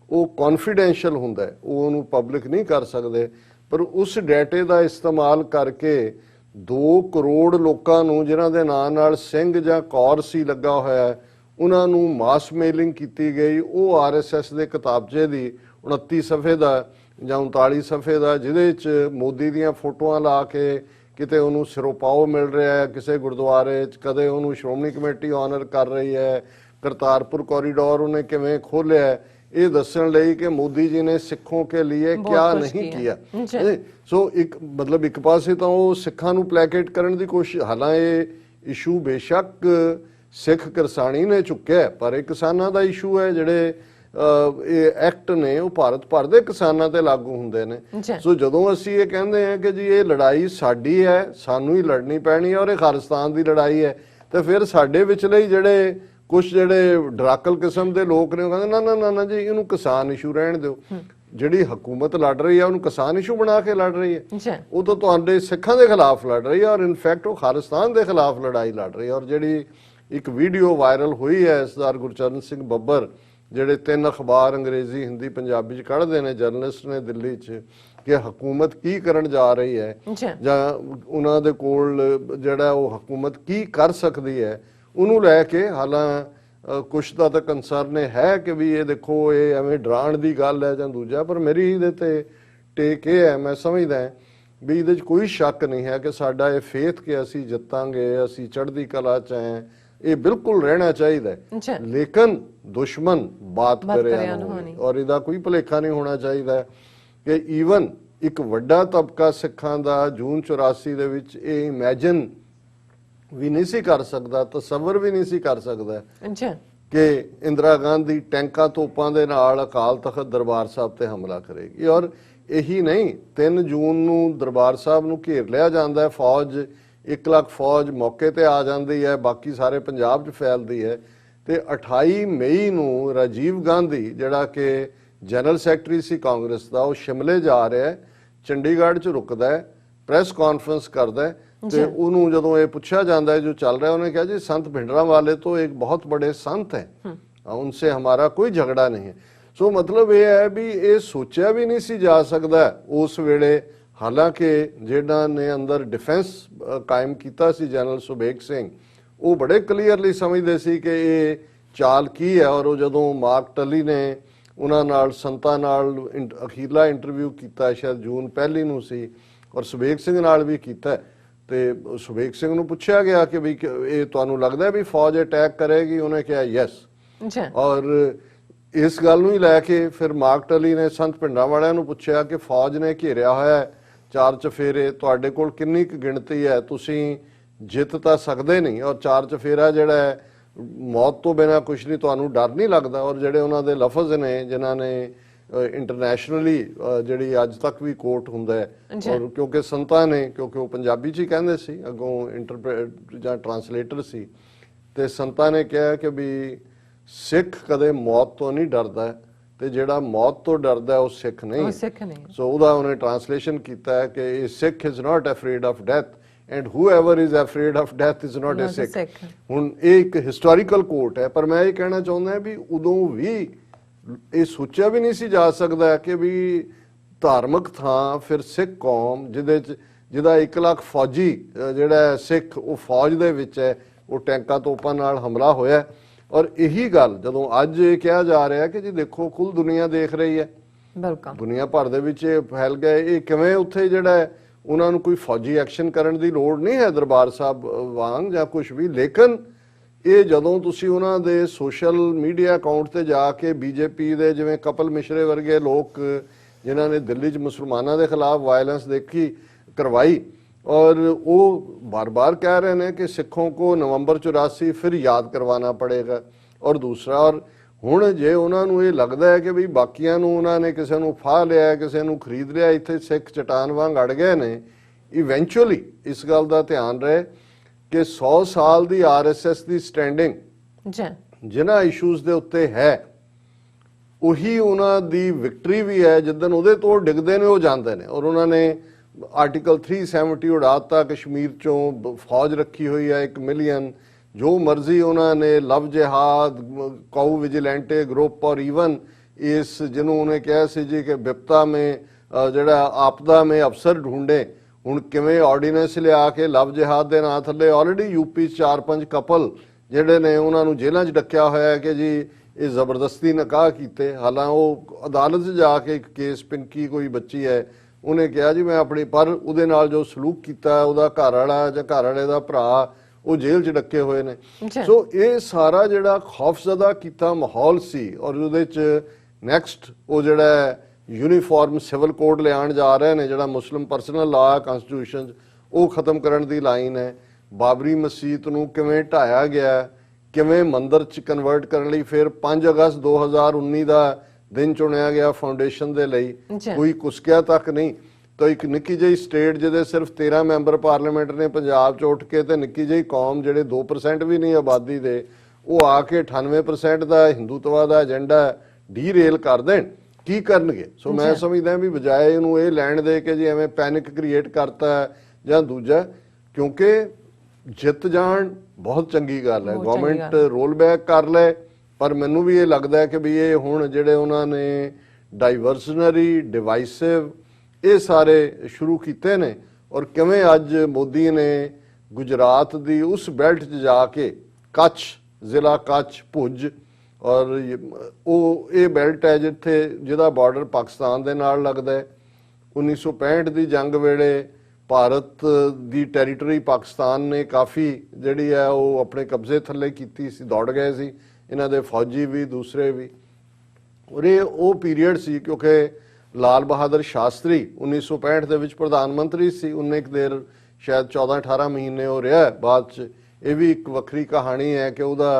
ਉਹ ਕੌਨਫੀਡੈਂਸ਼ੀਅਲ ਹੁੰਦਾ ਹੈ, ਉਹ ਉਹਨੂੰ ਪਬਲਿਕ ਨਹੀਂ ਕਰ ਸਕਦੇ, ਪਰ ਉਸ ਡਾਟੇ ਦਾ ਇਸਤੇਮਾਲ ਕਰਕੇ 2 ਕਰੋੜ ਲੋਕਾਂ ਨੂੰ ਜਿਨ੍ਹਾਂ ਦੇ ਨਾਂ ਨਾਲ ਸਿੰਘ ਜਾਂ ਕੌਰ ਸੀ ਲੱਗਾ ਹੋਇਆ ਉਹਨਾਂ ਨੂੰ ਮਾਸ ਮੇਲਿੰਗ ਕੀਤੀ ਗਈ। ਉਹ RSS ਦੇ ਕਿਤਾਬਚੇ ਦੀ 29 ਸਫ਼ੇ ਦਾ ਜਾਂ 39 ਸਫ਼ੇ ਦਾ ਜਿਹਦੇ 'ਚ ਮੋਦੀ ਦੀਆਂ ਫੋਟੋਆਂ ਲਾ ਕੇ ਕਿਤੇ ਉਹਨੂੰ ਸਿਰੋਪਾਓ ਮਿਲ ਰਿਹਾ ਹੈ ਕਿਸੇ ਗੁਰਦੁਆਰੇ 'ਚ, ਕਦੇ ਉਹਨੂੰ ਸ਼੍ਰੋਮਣੀ ਕਮੇਟੀ ਆਨਰ ਕਰ ਰਹੀ ਹੈ, ਕਰਤਾਰਪੁਰ ਕੋਰੀਡੋਰ ਉਹਨੇ ਕਿਵੇਂ ਖੋਲ੍ਹਿਆ ਇਹ ਦੱਸਣ ਲਈ ਕਿ ਮੋਦੀ ਜੀ ਨੇ ਸਿੱਖੋਂ ਕੇ लिए क्या ਨਹੀਂ किया। ਸੋ ਇੱਕ ਪਾਸੇ ਤਾਂ ਉਹ ਸਿੱਖਾਂ ਨੂੰ ਪਲੈਕੇਟ ਕਰਨ ਦੀ ਕੋਸ਼ਿਸ਼, ਹਾਲਾਂਕਿ ਇਹ ਇਸ਼ੂ ਬੇਸ਼ੱਕ ਸਿੱਖ ਕਿਰਸਾਣੀ ਨੇ ਚੁੱਕਿਆ ਪਰ ਇਹ ਕਿਸਾਨਾਂ ਦਾ ਇਸ਼ੂ ਹੈ। ਜਿਹੜੇ ਇਹ ਐਕਟ ਨੇ ਉਹ ਭਾਰਤ ਭਰ ਦੇ ਕਿਸਾਨਾਂ ਤੇ ਲਾਗੂ ਹੁੰਦੇ ਨੇ। ਸੋ ਜਦੋਂ ਅਸੀਂ ਇਹ ਕਹਿੰਦੇ ਹਾਂ ਕਿ ਜੀ ਇਹ ਲੜਾਈ ਸਾਡੀ ਹੈ, ਸਾਨੂੰ ਹੀ ਲੜਨੀ ਪੈਣੀ ਹੈ ਔਰ ਇਹ ਖਾਲਿਸਤਾਨ ਦੀ ਲੜਾਈ ਹੈ, ਤੇ ਫਿਰ ਸਾਡੇ ਵਿਚਲੇ ਜਿਹੜੇ ਕੁਝ ਜਿਹੜੇ ਡਰਾਕਲ ਕਿਸਮ ਦੇ ਲੋਕ ਨੇ ਉਹ ਕਹਿੰਦੇ ਨਾ ਨਾ ਨਾ ਜੀ ਇਹਨੂੰ ਕਿਸਾਨ ਇਸ਼ੂ ਰਹਿਣ ਦਿਓ। ਜਿਹੜੀ ਹਕੂਮਤ ਲੜ ਰਹੀ ਹੈ ਉਹਨੂੰ ਕਿਸਾਨ ਇਸ਼ੂ ਬਣਾ ਕੇ ਲੜ ਰਹੀ ਹੈ, ਉਹ ਤਾਂ ਤੁਹਾਡੇ ਸਿੱਖਾਂ ਦੇ ਖਿਲਾਫ ਲੜ ਰਹੀ ਹੈ ਔਰ ਇਨਫੈਕਟ ਉਹ ਖਾਲਿਸਤਾਨ ਦੇ ਖਿਲਾਫ ਲੜਾਈ ਲੜ ਰਹੀ ਹੈ। ਔਰ ਜਿਹੜੀ ਇੱਕ ਵੀਡੀਓ ਵਾਇਰਲ ਹੋਈ ਹੈ ਸਰਦਾਰ ਗੁਰਚਰਨ ਸਿੰਘ ਬੱਬਰ ਜਿਹੜੇ 3 ਅਖਬਾਰ ਅੰਗਰੇਜ਼ੀ ਹਿੰਦੀ ਪੰਜਾਬੀ 'ਚ ਕੱਢਦੇ ਨੇ ਜਰਨਲਿਸਟ ਨੇ ਦਿੱਲੀ 'ਚ ਕਿ ਹਕੂਮਤ ਕੀ ਕਰਨ ਜਾ ਰਹੀ ਹੈ ਜਾਂ ਉਹਨਾਂ ਦੇ ਕੋਲ ਜਿਹੜਾ ਉਹ ਹਕੂਮਤ ਕੀ ਕਰ ਸਕਦੀ ਹੈ ਉਹਨੂੰ ਲੈ ਕੇ ਹਾਲਾਂ ਕੁਛ ਦਾ ਤਾਂ ਕੰਸਰਨ ਹੈ ਕਿ ਵੀ ਇਹ ਦੇਖੋ ਇਹ ਐਵੇਂ ਡਰਾਉਣ ਦੀ ਗੱਲ ਹੈ ਜਾਂ ਦੂਜਾ, ਪਰ ਮੇਰੀ ਇਹਦੇ ਤੇ ਟੇਕ ਇਹ ਹੈ ਮੈਂ ਸਮਝਦਾ ਵੀ ਇਹਦੇ 'ਚ ਕੋਈ ਸ਼ੱਕ ਨਹੀਂ ਹੈ ਕਿ ਸਾਡਾ ਇਹ ਫੇਥ ਕਿ ਅਸੀਂ ਜਿੱਤਾਂਗੇ, ਅਸੀਂ ਚੜ੍ਹਦੀ ਕਲਾ 'ਚ ਹੈ, ਇਹ ਬਿਲਕੁਲ ਰਹਿਣਾ ਚਾਹੀਦਾ ਹੈ। ਲੇਕਿਨ ਦੁਸ਼ਮਣ ਬਾਤ ਕਰਿਆ ਨਾ ਔਰ ਇਹਦਾ ਕੋਈ ਭੁਲੇਖਾ ਨਹੀਂ ਹੋਣਾ ਚਾਹੀਦਾ ਕਿ ਈਵਨ ਇੱਕ ਵੱਡਾ ਤਬਕਾ ਸਿੱਖਾਂ ਦਾ ਜੂਨ 84 ਦੇ ਵਿੱਚ ਇਹ ਇਮੇਜਿਨ ਵੀ ਨਹੀਂ ਸੀ ਕਰ ਸਕਦਾ, ਤਸੱਵਰ ਵੀ ਨਹੀਂ ਸੀ ਕਰ ਸਕਦਾ ਕਿ ਇੰਦਰਾ ਗਾਂਧੀ ਟੈਂਕਾਂ ਤੋਪਾਂ ਦੇ ਨਾਲ ਅਕਾਲ ਤਖਤ ਦਰਬਾਰ ਸਾਹਿਬ ਤੇ ਹਮਲਾ ਕਰੇਗੀ। ਔਰ ਇਹੀ ਨਹੀਂ 3 ਜੂਨ ਨੂੰ ਦਰਬਾਰ ਸਾਹਿਬ ਨੂੰ ਘੇਰ ਲਿਆ ਜਾਂਦਾ ਹੈ, ਫੌਜ 1 ਲੱਖ ਫੌਜ ਮੌਕੇ ਤੇ ਆ ਜਾਂਦੀ ਹੈ, ਬਾਕੀ ਸਾਰੇ ਪੰਜਾਬ 'ਚ ਫੈਲਦੀ ਹੈ, ਤੇ 28 ਮਈ ਨੂੰ ਰਾਜੀਵ ਗਾਂਧੀ ਜਿਹੜਾ ਕਿ ਜਨਰਲ ਸੈਕਟਰੀ ਸੀ ਕਾਂਗਰਸ ਦਾ ਉਹ ਸ਼ਿਮਲੇ ਜਾ ਰਿਹਾ ਹੈ, ਚੰਡੀਗੜ੍ਹ 'ਚ ਰੁਕਦਾ ਹੈ, ਪ੍ਰੈਸ ਕਾਨਫਰੰਸ ਕਰਦਾ ਹੈ ਤੇ ਉਹਨੂੰ ਜਦੋਂ ਇਹ ਪੁੱਛਿਆ ਜਾਂਦਾ ਹੈ ਜੋ ਚੱਲ ਰਿਹਾ, ਉਹਨੇ ਕਿਹਾ ਜੀ ਸੰਤ ਭਿੰਡਰਾਂਵਾਲੇ तो एक बहुत बड़े संत हैं, उनसे हमारा कोई झगड़ा नहीं है। ਸੋ ਮਤਲਬ ਇਹ ਹੈ ਵੀ ਇਹ ਸੋਚਿਆ ਵੀ ਨਹੀਂ ਸੀ ਜਾ ਸਕਦਾ ਉਸ ਵੇਲੇ, ਹਾਲਾਂਕਿ ਜਿਹਨਾਂ ਨੇ ਅੰਦਰ ਡਿਫੈਂਸ ਕਾਇਮ ਕੀਤਾ ਸੀ ਜਨਰਲ ਸੁਬੇਗ ਸਿੰਘ, ਉਹ ਬੜੇ ਕਲੀਅਰਲੀ ਸਮਝਦੇ ਸੀ ਕਿ ਇਹ ਚਾਲ ਕੀ ਹੈ। ਔਰ ਉਹ ਜਦੋਂ ਮਾਰਕ ਟਲੀ ਨੇ ਉਹਨਾਂ ਨਾਲ ਸੰਤਾਂ ਨਾਲ ਅਖੀਰਲਾ ਇੰਟਰਵਿਊ ਕੀਤਾ, ਸ਼ਾਇਦ ਜੂਨ ਪਹਿਲੀ ਨੂੰ ਸੀ, ਔਰ ਸੁਬੇਗ ਸਿੰਘ ਨਾਲ ਵੀ ਕੀਤਾ, ਤੇ ਸੁਬੇਗ ਸਿੰਘ ਨੂੰ ਪੁੱਛਿਆ ਗਿਆ ਕਿ ਵੀ ਇਹ ਤੁਹਾਨੂੰ ਲੱਗਦਾ ਵੀ ਫੌਜ ਅਟੈਕ ਕਰੇਗੀ, ਉਹਨੇ ਕਿਹਾ ਯੈਸ। ਔਰ ਇਸ ਗੱਲ ਨੂੰ ਹੀ ਲੈ ਕੇ ਫਿਰ ਮਾਰਕ ਟਲੀ ਨੇ ਸੰਤ ਭਿੰਡਰਾਂਵਾਲਿਆਂ ਨੂੰ ਪੁੱਛਿਆ ਕਿ ਫੌਜ ਨੇ ਘੇਰਿਆ ਹੋਇਆ ਚਾਰ ਚਫੇਰੇ, ਤੁਹਾਡੇ ਕੋਲ ਕਿੰਨੀ ਕੁ ਗਿਣਤੀ ਹੈ, ਤੁਸੀਂ ਜਿੱਤ ਤਾਂ ਸਕਦੇ ਨਹੀਂ, ਔਰ ਚਾਰ ਚਫੇਰਾ ਜਿਹੜਾ ਹੈ ਮੌਤ ਤੋਂ ਬਿਨਾਂ ਕੁਛ ਨਹੀਂ, ਤੁਹਾਨੂੰ ਡਰ ਨਹੀਂ ਲੱਗਦਾ। ਔਰ ਜਿਹੜੇ ਉਹਨਾਂ ਦੇ ਲਫ਼ਜ਼ ਨੇ ਜਿਨ੍ਹਾਂ ਨੇ ਇੰਟਰਨੈਸ਼ਨਲੀ ਜਿਹੜੀ ਅੱਜ ਤੱਕ ਵੀ ਕੋਟ ਹੁੰਦਾ ਹੈ, ਔਰ ਕਿਉਂਕਿ ਸੰਤਾਂ ਨੇ, ਕਿਉਂਕਿ ਉਹ ਪੰਜਾਬੀ 'ਚ ਹੀ ਕਹਿੰਦੇ ਸੀ, ਅੱਗੋਂ ਇੰਟਰਪ੍ਰੇਟ ਜਾਂ ਟਰਾਂਸਲੇਟਰ ਸੀ, ਤੇ ਸੰਤਾਂ ਨੇ ਕਿਹਾ ਕਿ ਵੀ ਸਿੱਖ ਕਦੇ ਮੌਤ ਤੋਂ ਨਹੀਂ ਡਰਦਾ, ਤੇ ਜਿਹੜਾ ਮੌਤ ਤੋਂ ਡਰਦਾ ਉਹ ਸਿੱਖ ਨਹੀਂ। ਸੋ ਉਹਦਾ ਉਹਨੇ ਟਰਾਂਸਲੇਸ਼ਨ ਕੀਤਾ ਹੈ ਕਿ Sikh is not afraid of death and whoever is afraid of death is not a Sikh। ਹੁਣ ਇਹ ਇੱਕ ਹਿਸਟੋਰੀਕਲ ਕੋਟ ਹੈ, ਪਰ ਮੈਂ ਇਹ ਕਹਿਣਾ ਚਾਹੁੰਦਾ ਵੀ ਉਦੋਂ ਵੀ ਇਹ ਸੋਚਿਆ ਵੀ ਨਹੀਂ ਸੀ ਜਾ ਸਕਦਾ ਕਿ ਵੀ ਧਾਰਮਿਕ ਥਾਂ ਫਿਰ ਸਿੱਖ ਕੌਮ ਜਿਹਦਾ 1 ਲੱਖ ਫੌਜੀ ਜਿਹੜਾ ਸਿੱਖ ਉਹ ਫੌਜ ਦੇ ਵਿੱਚ ਹੈ, ਉਹ ਟੈਂਕਾਂ ਤੋਪਾਂ ਨਾਲ ਹਮਲਾ ਹੋਇਆ। ਔਰ ਇਹੀ ਗੱਲ ਜਦੋਂ ਅੱਜ ਇਹ ਕਿਹਾ ਜਾ ਰਿਹਾ ਕਿ ਜੀ ਦੇਖੋ ਕੁੱਲ ਦੁਨੀਆ ਦੇਖ ਰਹੀ ਹੈ, ਦੁਨੀਆ ਭਰ ਦੇ ਵਿੱਚ ਇਹ ਫੈਲ ਗਏ, ਇਹ ਕਿਵੇਂ ਉੱਥੇ ਜਿਹੜਾ ਉਹਨਾਂ ਨੂੰ ਕੋਈ ਫੌਜੀ ਐਕਸ਼ਨ ਕਰਨ ਦੀ ਲੋੜ ਨਹੀਂ ਹੈ ਦਰਬਾਰ ਸਾਹਿਬ ਵਾਂਗ ਜਾਂ ਕੁਝ ਵੀ। ਲੇਕਿਨ ਇਹ ਜਦੋਂ ਤੁਸੀਂ ਉਹਨਾਂ ਦੇ ਸੋਸ਼ਲ ਮੀਡੀਆ ਅਕਾਊਂਟ ਤੇ ਜਾ ਕੇ ਬੀਜੇਪੀ ਦੇ ਜਿਵੇਂ ਕਪਲ ਮਿਸ਼ਰੇ ਵਰਗੇ ਲੋਕ ਜਿਨ੍ਹਾਂ ਨੇ ਦਿੱਲੀ 'ਚ ਮੁਸਲਮਾਨਾਂ ਦੇ ਖਿਲਾਫ ਵਾਇਲੈਂਸ ਕਰਵਾਈ, और वो बार बार कह रहे हैं कि सिखों को नवंबर 84 फिर याद करवाना पड़ेगा। और दूसरा, और ਹੁਣ ਜੇ ਉਹਨਾਂ ਨੂੰ ਇਹ ਲੱਗਦਾ ਹੈ ਕਿ ਵੀ ਬਾਕੀਆਂ ਨੂੰ ਉਹਨਾਂ ਨੇ ਕਿਸੇ ਨੂੰ ਫਾਹ ਲਿਆ, ਕਿਸੇ ਨੂੰ ਖਰੀਦ ਲਿਆ, ਇੱਥੇ ਸਿੱਖ ਚਟਾਨ ਵਾਂਗ ਅੜ ਗਏ ਨੇ, ਇਵੈਂਚੁਅਲੀ ਇਸ ਗੱਲ ਦਾ ਧਿਆਨ ਰਹੇ ਕਿ 100 ਸਾਲ ਦੀ ਆਰਐਸਐਸ ਦੀ ਸਟੈਂਡਿੰਗ ਜਿਨ੍ਹਾਂ ਇਸ਼ੂਜ਼ ਦੇ ਉੱਤੇ ਹੈ ਉਹੀ ਉਹਨਾਂ ਦੀ ਵਿਕਟਰੀ ਵੀ ਹੈ। ਜਿੱਦਣ ਉਹਦੇ ਤੋਂ ਡਿੱਗਦੇ ਨੇ ਉਹ ਜਾਂਦੇ ਨੇ। ਔਰ ਉਹਨਾਂ ਨੇ ਆਰਟੀਕਲ 370 ਉਡਾਤਾ, ਕਸ਼ਮੀਰ ਚੋਂ ਫੌਜ ਰੱਖੀ ਹੋਈ ਹੈ 1 ਮਿਲੀਅਨ, जो मर्जी उन्होंने लव जिहाद, काऊ विजिलेंटे ग्रुप, और ईवन इस जिन्होंने कहा सी जी कि विपता में जड़ा आपदा में अफसर ढूंढे, हुण किवें ऑर्डीनेंस लिया के लव जिहाद के नां थले ऑलरेडी यूपी 4-5 कपल जिहड़े ने उन्हां नूं जेलां 'च डक्या होया है कि जी ये जबरदस्ती निकाह कीते। हालांकि वो अदालत 'च जाके एक केस, पिंकी कोई बच्ची है, उन्हें कहा जी मैं अपनी, पर उहदे नाल जो सलूक कीता उहदा घर वाला जां घर वाले दा भरा ਉਹ ਜੇਲ੍ਹ 'ਚ ਡੱਕੇ ਹੋਏ ਨੇ। ਸੋ ਇਹ ਸਾਰਾ ਜਿਹੜਾ ਖੌਫਜ਼ਦਾ ਕੀਤਾ ਮਾਹੌਲ ਸੀ, ਔਰ ਉਹਦੇ 'ਚ ਨੈਕਸਟ ਉਹ ਜਿਹੜਾ ਯੂਨੀਫਾਰਮ ਸਿਵਲ ਕੋਡ ਲਿਆਉਣ ਜਾ ਰਹੇ ਨੇ, ਜਿਹੜਾ ਮੁਸਲਿਮ ਪਰਸਨਲ ਲਾ ਕਨਸਟੀਟਿਊਸ਼ਨ ਉਹ ਖਤਮ ਕਰਨ ਦੀ ਲਾਈਨ ਹੈ। ਬਾਬਰੀ ਮਸਜਿਦ ਨੂੰ ਕਿਵੇਂ ਢਾਇਆ ਗਿਆ, ਕਿਵੇਂ ਮੰਦਿਰ 'ਚ ਕਨਵਰਟ ਕਰਨ ਲਈ ਫਿਰ 5 ਅਗਸਤ 2019 ਦਾ ਦਿਨ ਚੁਣਿਆ ਗਿਆ ਫਾਊਂਡੇਸ਼ਨ ਦੇ ਲਈ, ਕੋਈ ਕੁਸਕਿਆ ਤੱਕ ਨਹੀਂ। ਤਾਂ ਇੱਕ ਨਿੱਕੀ ਜਿਹੀ ਸਟੇਟ ਜਿਹਦੇ ਸਿਰਫ 13 ਮੈਂਬਰ ਪਾਰਲੀਮੈਂਟ ਨੇ ਪੰਜਾਬ 'ਚ ਉੱਠ ਕੇ, ਤੇ ਨਿੱਕੀ ਜਿਹੀ ਕੌਮ ਜਿਹੜੇ 2% ਵੀ ਨਹੀਂ ਆਬਾਦੀ ਦੇ, ਉਹ ਆ ਕੇ 98% ਦਾ ਹਿੰਦੂਤਵਾ ਦਾ ਏਜੰਡਾ ਡੀਰੇਲ ਕਰ ਦੇਣ, ਕੀ ਕਰਨਗੇ? ਸੋ ਮੈਂ ਸਮਝਦਾ ਵੀ ਬਜਾਏ ਇਹਨੂੰ ਇਹ ਲੈਣ ਦੇ ਕਿ ਜੀ ਐਵੇਂ ਪੈਨਿਕ ਕ੍ਰੀਏਟ ਕਰਤਾ ਜਾਂ ਦੂਜਾ, ਕਿਉਂਕਿ ਜਿੱਤ ਜਾਣ ਬਹੁਤ ਚੰਗੀ ਗੱਲ ਹੈ, ਗਵਰਨਮੈਂਟ ਰੋਲ ਬੈਕ ਕਰ ਲੈ। ਪਰ ਮੈਨੂੰ ਵੀ ਇਹ ਲੱਗਦਾ ਕਿ ਵੀ ਇਹ ਹੁਣ ਜਿਹੜੇ ਉਹਨਾਂ ਨੇ ਡਾਈਵਰਸਨਰੀ, ਡਿਵਾਈਸਿਵ ਇਹ ਸਾਰੇ ਸ਼ੁਰੂ ਕੀਤੇ ਨੇ, ਔਰ ਕਿਵੇਂ ਅੱਜ ਮੋਦੀ ਨੇ ਗੁਜਰਾਤ ਦੀ ਉਸ ਬੈਲਟ 'ਚ ਜਾ ਕੇ ਕੱਛ, ਜ਼ਿਲ੍ਹਾ ਕੱਛ, ਭੁੱਜ, ਔਰ ਉਹ ਇਹ ਬੈਲਟ ਹੈ ਜਿਹਦਾ ਬਾਰਡਰ ਪਾਕਿਸਤਾਨ ਦੇ ਨਾਲ ਲੱਗਦਾ ਹੈ। 1965 ਦੀ ਜੰਗ ਵੇਲੇ ਭਾਰਤ ਦੀ ਟੈਰੀਟਰੀ ਪਾਕਿਸਤਾਨ ਨੇ ਕਾਫੀ ਜਿਹੜੀ ਹੈ ਉਹ ਆਪਣੇ ਕਬਜ਼ੇ ਥੱਲੇ ਕੀਤੀ ਸੀ, ਦੌੜ ਗਏ ਸੀ ਇਹਨਾਂ ਦੇ ਫੌਜੀ ਵੀ, ਦੂਸਰੇ ਵੀ। ਔਰ ਇਹ ਉਹ ਪੀਰੀਅਡ ਸੀ ਕਿਉਂਕਿ ਲਾਲ ਬਹਾਦਰ ਸ਼ਾਸਤਰੀ 1965 ਦੇ ਵਿੱਚ ਪ੍ਰਧਾਨ ਮੰਤਰੀ ਸੀ, ਉਹਨੇ ਇੱਕ ਦੇਰ ਸ਼ਾਇਦ 14-18 ਮਹੀਨੇ ਉਹ ਰਿਹਾ। ਬਾਅਦ 'ਚ ਇਹ ਵੀ ਇੱਕ ਵੱਖਰੀ ਕਹਾਣੀ ਹੈ ਕਿ ਉਹਦਾ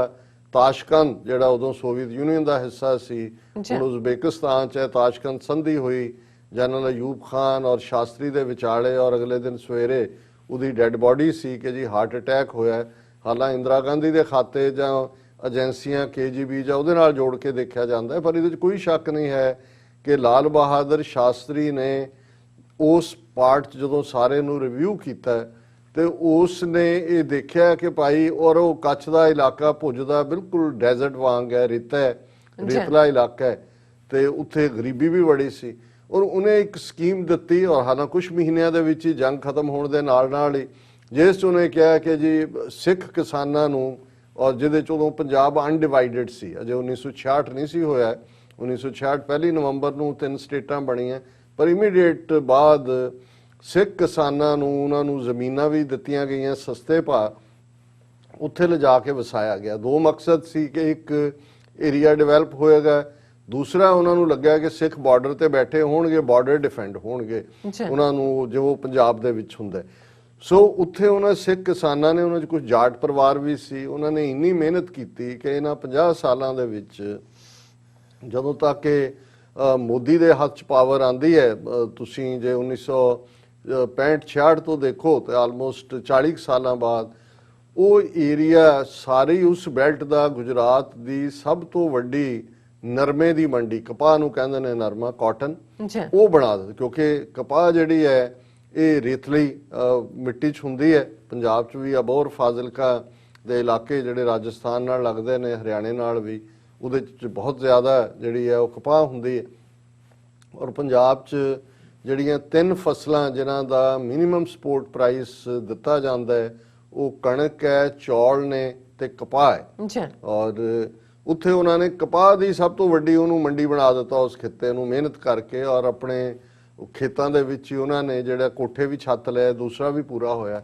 ਤਾਸ਼ਕੰਦ ਜਿਹੜਾ ਉਦੋਂ ਸੋਵੀਅਤ ਯੂਨੀਅਨ ਦਾ ਹਿੱਸਾ ਸੀ, ਹੁਣ ਉਜ਼ਬੇਕਿਸਤਾਨ 'ਚ ਤਾਸ਼ਕੰਦ ਸੰਧੀ ਹੋਈ ਜਨਰਲ ਅਯੂਬ ਖਾਨ ਔਰ ਸ਼ਾਸਤਰੀ ਦੇ ਵਿਚਾਲੇ, ਔਰ ਅਗਲੇ ਦਿਨ ਸਵੇਰੇ ਉਹਦੀ ਡੈੱਡ ਬੋਡੀ ਸੀ ਕਿ ਜੀ ਹਾਰਟ ਅਟੈਕ ਹੋਇਆ। ਹਾਲਾਂਕਿ ਇੰਦਰਾ ਗਾਂਧੀ ਦੇ ਖਾਤੇ ਜਾਂ ਏਜੰਸੀਆਂ KGB ਜਾਂ ਉਹਦੇ ਨਾਲ ਜੋੜ ਕੇ ਦੇਖਿਆ ਜਾਂਦਾ, ਪਰ ਇਹਦੇ 'ਚ ਕੋਈ ਸ਼ੱਕ ਨਹੀਂ ਹੈ ਕਿ ਲਾਲ ਬਹਾਦਰ ਸ਼ਾਸਤਰੀ ਨੇ ਉਸ ਪਾਰਟ 'ਚ ਜਦੋਂ ਸਾਰੇ ਨੂੰ ਰਿਵਿਊ ਕੀਤਾ ਤੇ ਉਸ ਨੇ ਇਹ ਦੇਖਿਆ ਕਿ ਭਾਈ ਔਰ ਉਹ ਕੱਛ ਦਾ ਇਲਾਕਾ ਭੁੱਜ ਦਾ ਬਿਲਕੁਲ ਡੈਜ਼ਰਟ ਵਾਂਗ ਹੈ, ਰੇਤਾ ਹੈ, ਰੇਤਲਾ ਇਲਾਕਾ ਹੈ ਤੇ ਉੱਥੇ ਗਰੀਬੀ ਵੀ ਬੜੀ ਸੀ। ਔਰ ਉਹਨੇ ਇੱਕ ਸਕੀਮ ਦਿੱਤੀ ਔਰ ਹਾਲਾਂ ਕੁਝ ਮਹੀਨਿਆਂ ਦੇ ਵਿੱਚ ਹੀ ਜੰਗ ਖਤਮ ਹੋਣ ਦੇ ਨਾਲ ਹੀ ਜਿਸ 'ਚ ਉਹਨੇ ਕਿਹਾ ਕਿ ਜੀ ਸਿੱਖ ਕਿਸਾਨਾਂ ਨੂੰ, ਔਰ ਜਿਹਦੇ 'ਚ ਉਦੋਂ ਪੰਜਾਬ ਅਨਡਿਵਾਈਡਡ ਸੀ, ਅਜੇ 1966 ਨਹੀਂ ਸੀ ਹੋਇਆ, 1966 ਪਹਿਲੀ ਨਵੰਬਰ ਨੂੰ 3 ਸਟੇਟਾਂ ਬਣੀਆਂ, ਪਰ ਇਮੀਡੀਏਟ ਬਾਅਦ ਸਿੱਖ ਕਿਸਾਨਾਂ ਨੂੰ ਉਹਨਾਂ ਨੂੰ ਜ਼ਮੀਨਾਂ ਵੀ ਦਿੱਤੀਆਂ ਗਈਆਂ ਸਸਤੇ ਭਾਅ, ਉੱਥੇ ਲਿਜਾ ਕੇ ਵਸਾਇਆ ਗਿਆ। ਦੋ ਮਕਸਦ ਸੀ ਕਿ ਇੱਕ ਏਰੀਆ ਡਿਵੈਲਪ ਹੋਏਗਾ, ਦੂਸਰਾ ਉਹਨਾਂ ਨੂੰ ਲੱਗਿਆ ਕਿ ਸਿੱਖ ਬਾਰਡਰ ਤੇ ਬੈਠੇ ਹੋਣਗੇ, ਬਾਰਡਰ ਡਿਫੈਂਡ ਹੋਣਗੇ ਉਹਨਾਂ ਨੂੰ, ਜੋ ਪੰਜਾਬ ਦੇ ਵਿੱਚ ਹੁੰਦਾ। ਸੋ ਉੱਥੇ ਉਹਨਾਂ ਸਿੱਖ ਕਿਸਾਨਾਂ ਨੇ, ਉਹਨਾਂ 'ਚ ਕੁਝ ਜਾਟ ਪਰਿਵਾਰ ਵੀ ਸੀ, ਉਹਨਾਂ ਨੇ ਇੰਨੀ ਮਿਹਨਤ ਕੀਤੀ ਕਿ ਇਹਨਾਂ 50 ਸਾਲਾਂ ਦੇ ਵਿੱਚ ਜਦੋਂ ਤੱਕ ਕਿ ਮੋਦੀ ਦੇ ਹੱਥ 'ਚ ਪਾਵਰ ਆਂਦੀ ਹੈ, ਤੁਸੀਂ ਜੇ 1965-66 ਤੋਂ ਦੇਖੋ ਤੇ ਆਲਮੋਸਟ 40 ਸਾਲਾਂ ਬਾਅਦ ਉਹ ਏਰੀਆ ਸਾਰੇ ਉਸ ਬੈਲਟ ਦਾ, ਗੁਜਰਾਤ ਦੀ ਸਭ ਤੋਂ ਵੱਡੀ ਨਰਮੇ ਦੀ ਮੰਡੀ, ਕਪਾਹ ਨੂੰ ਕਹਿੰਦੇ ਨੇ ਨਰਮਾ, ਕਾਟਨ, ਉਹ ਬਣਾ ਦਿੱਤਾ। ਕਿਉਂਕਿ ਕਪਾਹ ਜਿਹੜੀ ਹੈ ਇਹ ਰੇਤਲੀ ਮਿੱਟੀ 'ਚ ਹੁੰਦੀ ਹੈ, ਪੰਜਾਬ 'ਚ ਵੀ ਅਬੋਹਰ ਫਾਜ਼ਿਲਕਾ ਦੇ ਇਲਾਕੇ ਜਿਹੜੇ ਰਾਜਸਥਾਨ ਨਾਲ ਲੱਗਦੇ ਨੇ, ਹਰਿਆਣੇ ਨਾਲ ਵੀ, ਉਹਦੇ 'ਚ ਬਹੁਤ ਜ਼ਿਆਦਾ ਜਿਹੜੀ ਹੈ ਉਹ ਕਪਾਹ ਹੁੰਦੀ ਹੈ। ਔਰ ਪੰਜਾਬ 'ਚ ਜਿਹੜੀਆਂ 3 ਫਸਲਾਂ ਜਿਨ੍ਹਾਂ ਦਾ ਮਿਨੀਮਮ ਸਪੋਰਟ ਪ੍ਰਾਈਸ ਦਿੱਤਾ ਜਾਂਦਾ ਹੈ, ਉਹ ਕਣਕ ਹੈ, ਚੌਲ ਨੇ ਤੇ ਕਪਾਹ ਹੈ। ਔਰ ਉੱਥੇ ਉਹਨਾਂ ਨੇ ਕਪਾਹ ਦੀ ਸਭ ਤੋਂ ਵੱਡੀ ਉਹਨੂੰ ਮੰਡੀ ਬਣਾ ਦਿੱਤਾ, ਉਸ ਖਿੱਤੇ ਨੂੰ ਮਿਹਨਤ ਕਰਕੇ, ਔਰ ਆਪਣੇ ਖੇਤਾਂ ਦੇ ਵਿੱਚ ਹੀ ਉਹਨਾਂ ਨੇ ਜਿਹੜਾ ਕੋਠੇ ਵੀ ਛੱਤ ਲਏ, ਦੂਸਰਾ ਵੀ ਪੂਰਾ ਹੋਇਆ।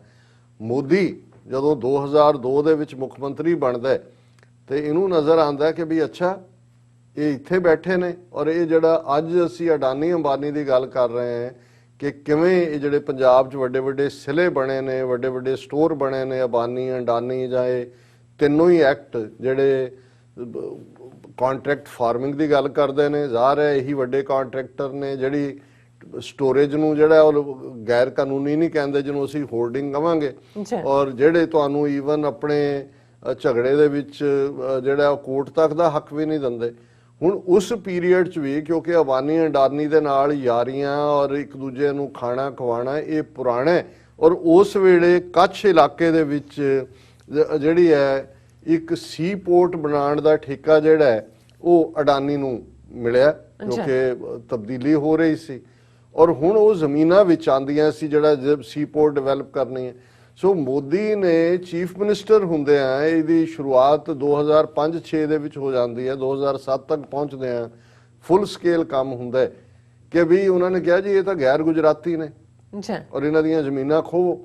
ਮੋਦੀ ਜਦੋਂ 2002 ਦੇ ਵਿੱਚ ਮੁੱਖ ਮੰਤਰੀ ਬਣਦਾ ਤੇ ਇਹਨੂੰ ਨਜ਼ਰ ਆਉਂਦਾ ਕਿ ਵੀ ਅੱਛਾ ਇਹ ਇੱਥੇ ਬੈਠੇ ਨੇ, ਔਰ ਇਹ ਜਿਹੜਾ ਅੱਜ ਅਸੀਂ ਅਡਾਨੀ ਅੰਬਾਨੀ ਦੀ ਗੱਲ ਕਰ ਰਹੇ ਹਾਂ ਕਿ ਕਿਵੇਂ ਇਹ ਜਿਹੜੇ ਪੰਜਾਬ 'ਚ ਵੱਡੇ ਵੱਡੇ ਸਿਲੇ ਬਣੇ ਨੇ, ਵੱਡੇ ਵੱਡੇ ਸਟੋਰ ਬਣੇ ਨੇ, ਅਬਾਨੀ, ਅਡਾਨੀ ਜਾਂ ਇਹ ਤਿੰਨੋਂ ਹੀ ਐਕਟ ਜਿਹੜੇ ਕੰਟਰੈਕਟ ਫਾਰਮਿੰਗ ਦੀ ਗੱਲ ਕਰਦੇ ਨੇ, ਜ਼ਾਹਰ ਹੈ ਇਹੀ ਵੱਡੇ ਕੰਟਰੈਕਟਰ ਨੇ। ਜਿਹੜੀ ਸਟੋਰੇਜ ਨੂੰ ਜਿਹੜਾ ਉਹ ਗੈਰ ਕਾਨੂੰਨੀ ਨਹੀਂ ਕਹਿੰਦੇ, ਜਿਹਨੂੰ ਅਸੀਂ ਹੋਲਡਿੰਗ ਕਵਾਂਗੇ, ਔਰ ਜਿਹੜੇ ਤੁਹਾਨੂੰ ਈਵਨ ਆਪਣੇ ਝਗੜੇ ਦੇ ਵਿੱਚ ਜਿਹੜਾ ਉਹ ਕੋਰਟ ਤੱਕ ਦਾ ਹੱਕ ਵੀ ਨਹੀਂ ਦਿੰਦੇ। ਹੁਣ ਉਸ ਪੀਰੀਅਡ 'ਚ ਵੀ ਕਿਉਂਕਿ ਅਬਾਨੀ ਅਡਾਨੀ ਦੇ ਨਾਲ ਯਾਰੀਆਂ ਔਰ ਇੱਕ ਦੂਜੇ ਨੂੰ ਖਾਣਾ ਖਵਾਣਾ ਇਹ ਪੁਰਾਣਾ, ਔਰ ਉਸ ਵੇਲੇ ਕੱਛ ਇਲਾਕੇ ਦੇ ਵਿੱਚ ਜਿਹੜੀ ਹੈ ਇੱਕ ਸੀ ਪੋਰਟ ਬਣਾਉਣ ਦਾ ਠੇਕਾ ਜਿਹੜਾ ਹੈ ਉਹ ਅਡਾਨੀ ਨੂੰ ਮਿਲਿਆ, ਕਿਉਂਕਿ ਤਬਦੀਲੀ ਹੋ ਰਹੀ ਸੀ, ਔਰ ਹੁਣ ਉਹ ਜ਼ਮੀਨਾਂ ਵਿੱਚ ਆਉਂਦੀਆਂ ਸੀ ਜਿਹੜਾ ਸੀ ਪੋਰਟ ਡਿਵੈਲਪ ਕਰਨੀ ਹੈ। ਸੋ ਮੋਦੀ ਨੇ ਚੀਫ ਮਿਨਿਸਟਰ ਹੁੰਦੇ ਆ, ਇਹਦੀ ਸ਼ੁਰੂਆਤ 2005-6 ਦੇ ਵਿੱਚ ਹੋ ਜਾਂਦੀ ਹੈ, 2007 ਤੱਕ ਪਹੁੰਚਦੇ ਆ ਫੁੱਲ ਸਕੇਲ ਕੰਮ ਹੁੰਦਾ ਹੈ ਕਿ ਵੀ ਉਹਨਾਂ ਨੇ ਕਿਹਾ ਜੀ ਇਹ ਤਾਂ ਗੈਰ ਗੁਜਰਾਤੀ ਨੇ ਔਰ ਇਹਨਾਂ ਦੀਆਂ ਜ਼ਮੀਨਾਂ ਖੋਵੋ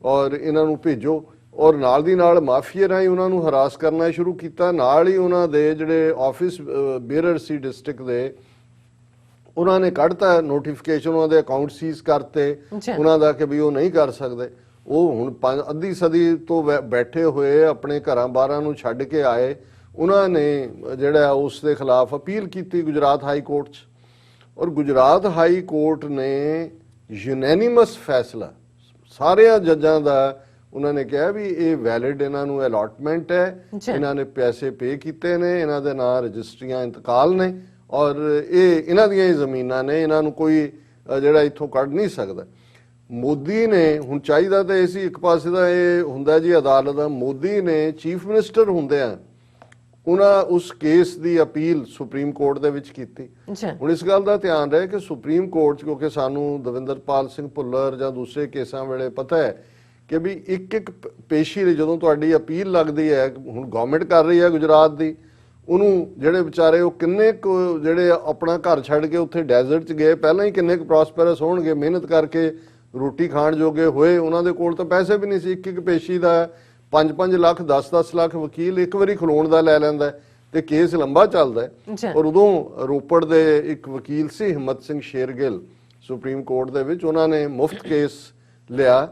ਔਰ ਇਹਨਾਂ ਨੂੰ ਭੇਜੋ, ਔਰ ਨਾਲ ਦੀ ਨਾਲ ਮਾਫੀਆ ਰਾਹੀਂ ਉਹਨਾਂ ਨੂੰ ਹਰਾਸ ਕਰਨਾ ਸ਼ੁਰੂ ਕੀਤਾ। ਨਾਲ ਹੀ ਉਹਨਾਂ ਦੇ ਜਿਹੜੇ ਆਫਿਸ ਬੇਅਰਰ ਸੀ ਡਿਸਟ੍ਰਿਕਟ ਦੇ, ਉਹਨਾਂ ਨੇ ਕੱਢਤਾ ਨੋਟੀਫਿਕੇਸ਼ਨ, ਉਹਨਾਂ ਦੇ ਅਕਾਊਂਟ ਸੀਜ਼ ਕਰਤੇ ਉਹਨਾਂ ਦਾ ਕਿ ਵੀ ਉਹ ਨਹੀਂ ਕਰ ਸਕਦੇ। ਉਹ ਹੁਣ ਅੱਧੀ ਸਦੀ ਤੋਂ ਬੈਠੇ ਹੋਏ ਆਪਣੇ ਘਰਾਂ ਬਾਰਾਂ ਨੂੰ ਛੱਡ ਕੇ ਆਏ, ਉਹਨਾਂ ਨੇ ਜਿਹੜਾ ਉਸ ਦੇ ਖਿਲਾਫ ਅਪੀਲ ਕੀਤੀ ਗੁਜਰਾਤ ਹਾਈ ਕੋਰਟ 'ਚ, ਔਰ ਗੁਜਰਾਤ ਹਾਈ ਕੋਰਟ ਨੇ ਯੂਨੈਨਿਮਸ ਫੈਸਲਾ ਸਾਰਿਆਂ ਜੱਜਾਂ ਦਾ ਉਹਨਾਂ ਨੇ ਕਿਹਾ ਵੀ ਇਹ ਵੈਲਿਡ ਇਹਨਾਂ ਨੂੰ ਅਲਾਟਮੈਂਟ ਹੈ, ਇਹਨਾਂ ਨੇ ਪੈਸੇ ਪੇ ਕੀਤੇ ਨੇ, ਇਹਨਾਂ ਦੇ ਨਾਂ ਰਜਿਸਟਰੀਆਂ ਇੰਤਕਾਲ ਨੇ ਔਰ ਇਹ ਇਹਨਾਂ ਦੀਆਂ ਹੀ ਜ਼ਮੀਨਾਂ ਨੇ, ਇਹਨਾਂ ਨੂੰ ਕੋਈ ਜਿਹੜਾ ਇੱਥੋਂ ਕੱਢ ਨਹੀਂ ਸਕਦਾ। ਮੋਦੀ ਨੇ ਹੁਣ ਚਾਹੀਦਾ ਤਾਂ ਇਸੇ ਇੱਕ ਪਾਸੇ ਦਾ ਇਹ ਹੁੰਦਾ ਜੀ ਅਦਾਲਤ ਦਾ, ਮੋਦੀ ਨੇ ਚੀਫ ਮਿਨਿਸਟਰ ਹੁੰਦੇ ਆ ਉਹਨਾਂ ਉਸ ਕੇਸ ਦੀ ਅਪੀਲ ਸੁਪਰੀਮ ਕੋਰਟ ਦੇ ਵਿੱਚ ਕੀਤੀ। ਹੁਣ ਇਸ ਗੱਲ ਦਾ ਧਿਆਨ ਰਹੇ ਕਿ ਸੁਪਰੀਮ ਕੋਰਟ, ਕਿਉਂਕਿ ਸਾਨੂੰ ਦਵਿੰਦਰਪਾਲ ਸਿੰਘ ਭੁੱਲਰ ਜਾਂ ਦੂਸਰੇ ਕੇਸਾਂ ਵੇਲੇ ਪਤਾ ਹੈ ਕਿ ਵੀ ਇੱਕ ਇੱਕ ਪੇਸ਼ੀ ਲਈ ਜਦੋਂ ਤੁਹਾਡੀ ਅਪੀਲ ਲੱਗਦੀ ਹੈ, ਹੁਣ ਗਵਰਨਮੈਂਟ ਕਰ ਰਹੀ ਹੈ ਗੁਜਰਾਤ ਦੀ, ਉਹਨੂੰ ਜਿਹੜੇ ਵਿਚਾਰੇ ਉਹ ਕਿੰਨੇ ਕੁ ਜਿਹੜੇ ਆਪਣਾ ਘਰ ਛੱਡ ਕੇ ਉੱਥੇ ਡੈਜ਼ਰਟ 'ਚ ਗਏ, ਪਹਿਲਾਂ ਹੀ ਕਿੰਨੇ ਕੁ ਪ੍ਰੋਸਪੈਰਸ ਹੋਣਗੇ, ਮਿਹਨਤ ਕਰਕੇ ਰੋਟੀ ਖਾਣ ਜੋਗੇ ਹੋਏ, ਉਹਨਾਂ ਦੇ ਕੋਲ ਤਾਂ ਪੈਸੇ ਵੀ ਨਹੀਂ ਸੀ। ਇੱਕ ਇੱਕ ਪੇਸ਼ੀ ਦਾ 5-5 ਲੱਖ 10-10 ਲੱਖ ਵਕੀਲ ਇੱਕ ਵਾਰੀ ਖਲੋਣ ਦਾ ਲੈ ਲੈਂਦਾ ਤੇ ਕੇਸ ਲੰਬਾ ਚੱਲਦਾ ਹੈ। ਔਰ ਉਦੋਂ ਰੋਪੜ ਦੇ ਇੱਕ ਵਕੀਲ ਸੀ ਹਿੰਮਤ ਸਿੰਘ ਸ਼ੇਰਗਿੱਲ ਸੁਪਰੀਮ ਕੋਰਟ ਦੇ ਵਿੱਚ, ਉਹਨਾਂ ਨੇ ਮੁਫਤ ਕੇਸ ਲਿਆ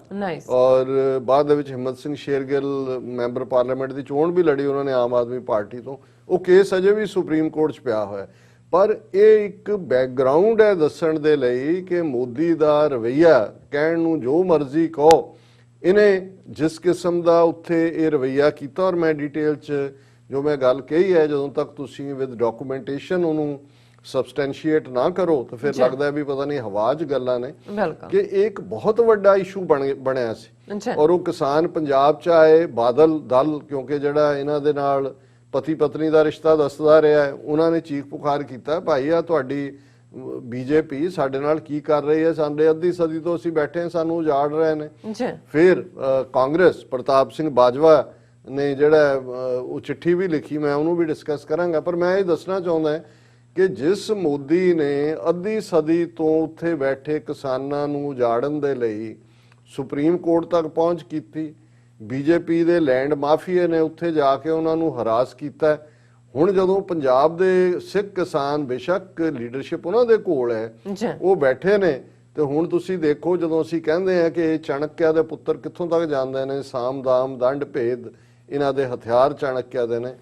ਔਰ ਬਾਅਦ ਦੇ ਵਿੱਚ ਹਿੰਮਤ ਸਿੰਘ ਸ਼ੇਰਗਿੱਲ ਮੈਂਬਰ ਪਾਰਲੀਮੈਂਟ ਦੀ ਚੋਣ ਵੀ ਲੜੀ ਉਹਨਾਂ ਨੇ ਆਮ ਆਦਮੀ ਪਾਰਟੀ ਤੋਂ। ਉਹ ਕੇਸ ਅਜੇ ਵੀ ਸੁਪਰੀਮ ਕੋਰਟ 'ਚ ਪਿਆ ਹੋਇਆ। ਪਰ ਇਹ ਇੱਕ ਬੈਕਗਰਾਉਂਡ ਹੈ ਦੱਸਣ ਦੇ ਲਈ ਕਿ ਮੋਦੀ ਦਾ ਰਵੱਈਆ, ਕਹਿਣ ਨੂੰ ਜੋ ਮਰਜ਼ੀ ਕਹੋ, ਇਹਨੇ ਜਿਸ ਕਿਸਮ ਦਾ ਉੱਥੇ ਇਹ ਰਵੱਈਆ ਕੀਤਾ, ਔਰ ਮੈਂ ਡਿਟੇਲ 'ਚ ਜੋ ਮੈਂ ਗੱਲ ਕਹੀ ਹੈ, ਜਦੋਂ ਤੱਕ ਤੁਸੀਂ ਵਿਦ ਡਾਕੂਮੈਂਟੇਸ਼ਨ ਉਹਨੂੰ ਸਬਸਟੈਂਸ਼ੀਏਟ ਨਾ ਕਰੋ ਤਾਂ ਫਿਰ ਲੱਗਦਾ ਵੀ ਪਤਾ ਨਹੀਂ ਹਵਾ 'ਚ ਗੱਲਾਂ ਨੇ ਬਿਲਕੁਲ ਕਿ ਇਹ ਇੱਕ ਬਹੁਤ ਵੱਡਾ ਇਸ਼ੂ ਬਣਿਆ ਸੀ। ਅੱਛਾ ਔਰ ਉਹ ਕਿਸਾਨ ਪੰਜਾਬ 'ਚ ਆਏ, ਬਾਦਲ ਦਲ ਕਿਉਂਕਿ ਜਿਹੜਾ ਇਹਨਾਂ ਦੇ ਨਾਲ ਪਤੀ ਪਤਨੀ ਦਾ ਰਿਸ਼ਤਾ ਦੱਸਦਾ ਰਿਹਾ ਹੈ, ਉਹਨਾਂ ਨੇ ਚੀਖ ਪੁਕਾਰ ਕੀਤਾ ਭਾਈ ਆ ਤੁਹਾਡੀ ਬੀਜੇਪੀ ਸਾਡੇ ਨਾਲ ਕੀ ਕਰ ਰਹੀ ਹੈ, ਸਾਡੇ ਅੱਧੀ ਸਦੀ ਤੋਂ ਅਸੀਂ ਬੈਠੇ ਹਾਂ, ਸਾਨੂੰ ਉਜਾੜ ਰਹੇ ਨੇ। ਫਿਰ ਕਾਂਗਰਸ ਪ੍ਰਤਾਪ ਸਿੰਘ ਬਾਜਵਾ ਨੇ ਜਿਹੜਾ ਉਹ ਚਿੱਠੀ ਵੀ ਲਿਖੀ, ਮੈਂ ਉਹਨੂੰ ਵੀ ਡਿਸਕਸ ਕਰਾਂਗਾ, ਪਰ ਮੈਂ ਇਹ ਦੱਸਣਾ ਚਾਹੁੰਦਾ ਕਿ ਜਿਸ ਮੋਦੀ ਨੇ ਅੱਧੀ ਸਦੀ ਤੋਂ ਉੱਥੇ ਬੈਠੇ ਕਿਸਾਨਾਂ ਨੂੰ ਉਜਾੜਨ ਦੇ ਲਈ ਸੁਪਰੀਮ ਕੋਰਟ ਤੱਕ ਪਹੁੰਚ ਕੀਤੀ, ਬੀਜੇਪੀ ਦੇ ਲੈਂਡ ਮਾਫੀਏ ਨੇ ਉੱਥੇ ਜਾ ਕੇ ਉਹਨਾਂ ਨੂੰ ਹਰਾਸ ਕੀਤਾ। ਹੁਣ ਜਦੋਂ ਪੰਜਾਬ ਦੇ ਸਿੱਖ ਕਿਸਾਨ, ਬੇਸ਼ੱਕ ਲੀਡਰਸ਼ਿਪ ਉਹਨਾਂ ਦੇ ਕੋਲ ਹੈ, ਉਹ ਬੈਠੇ ਨੇ, ਤੇ ਹੁਣ ਤੁਸੀਂ ਦੇਖੋ ਜਦੋਂ ਅਸੀਂ ਕਹਿੰਦੇ ਆ ਕਿ ਚਾਣਕਿਆ ਦੇ ਪੁੱਤਰ ਕਿੱਥੋਂ ਤੱਕ ਜਾਂਦੇ ਨੇ, ਸਾਮ ਦਾਮ ਦੰਡ ਭੇਦ ਇਹਨਾਂ ਦੇ ਹਥਿਆਰ ਚਾਣਕਿਆ ਦੇ ਨੇ,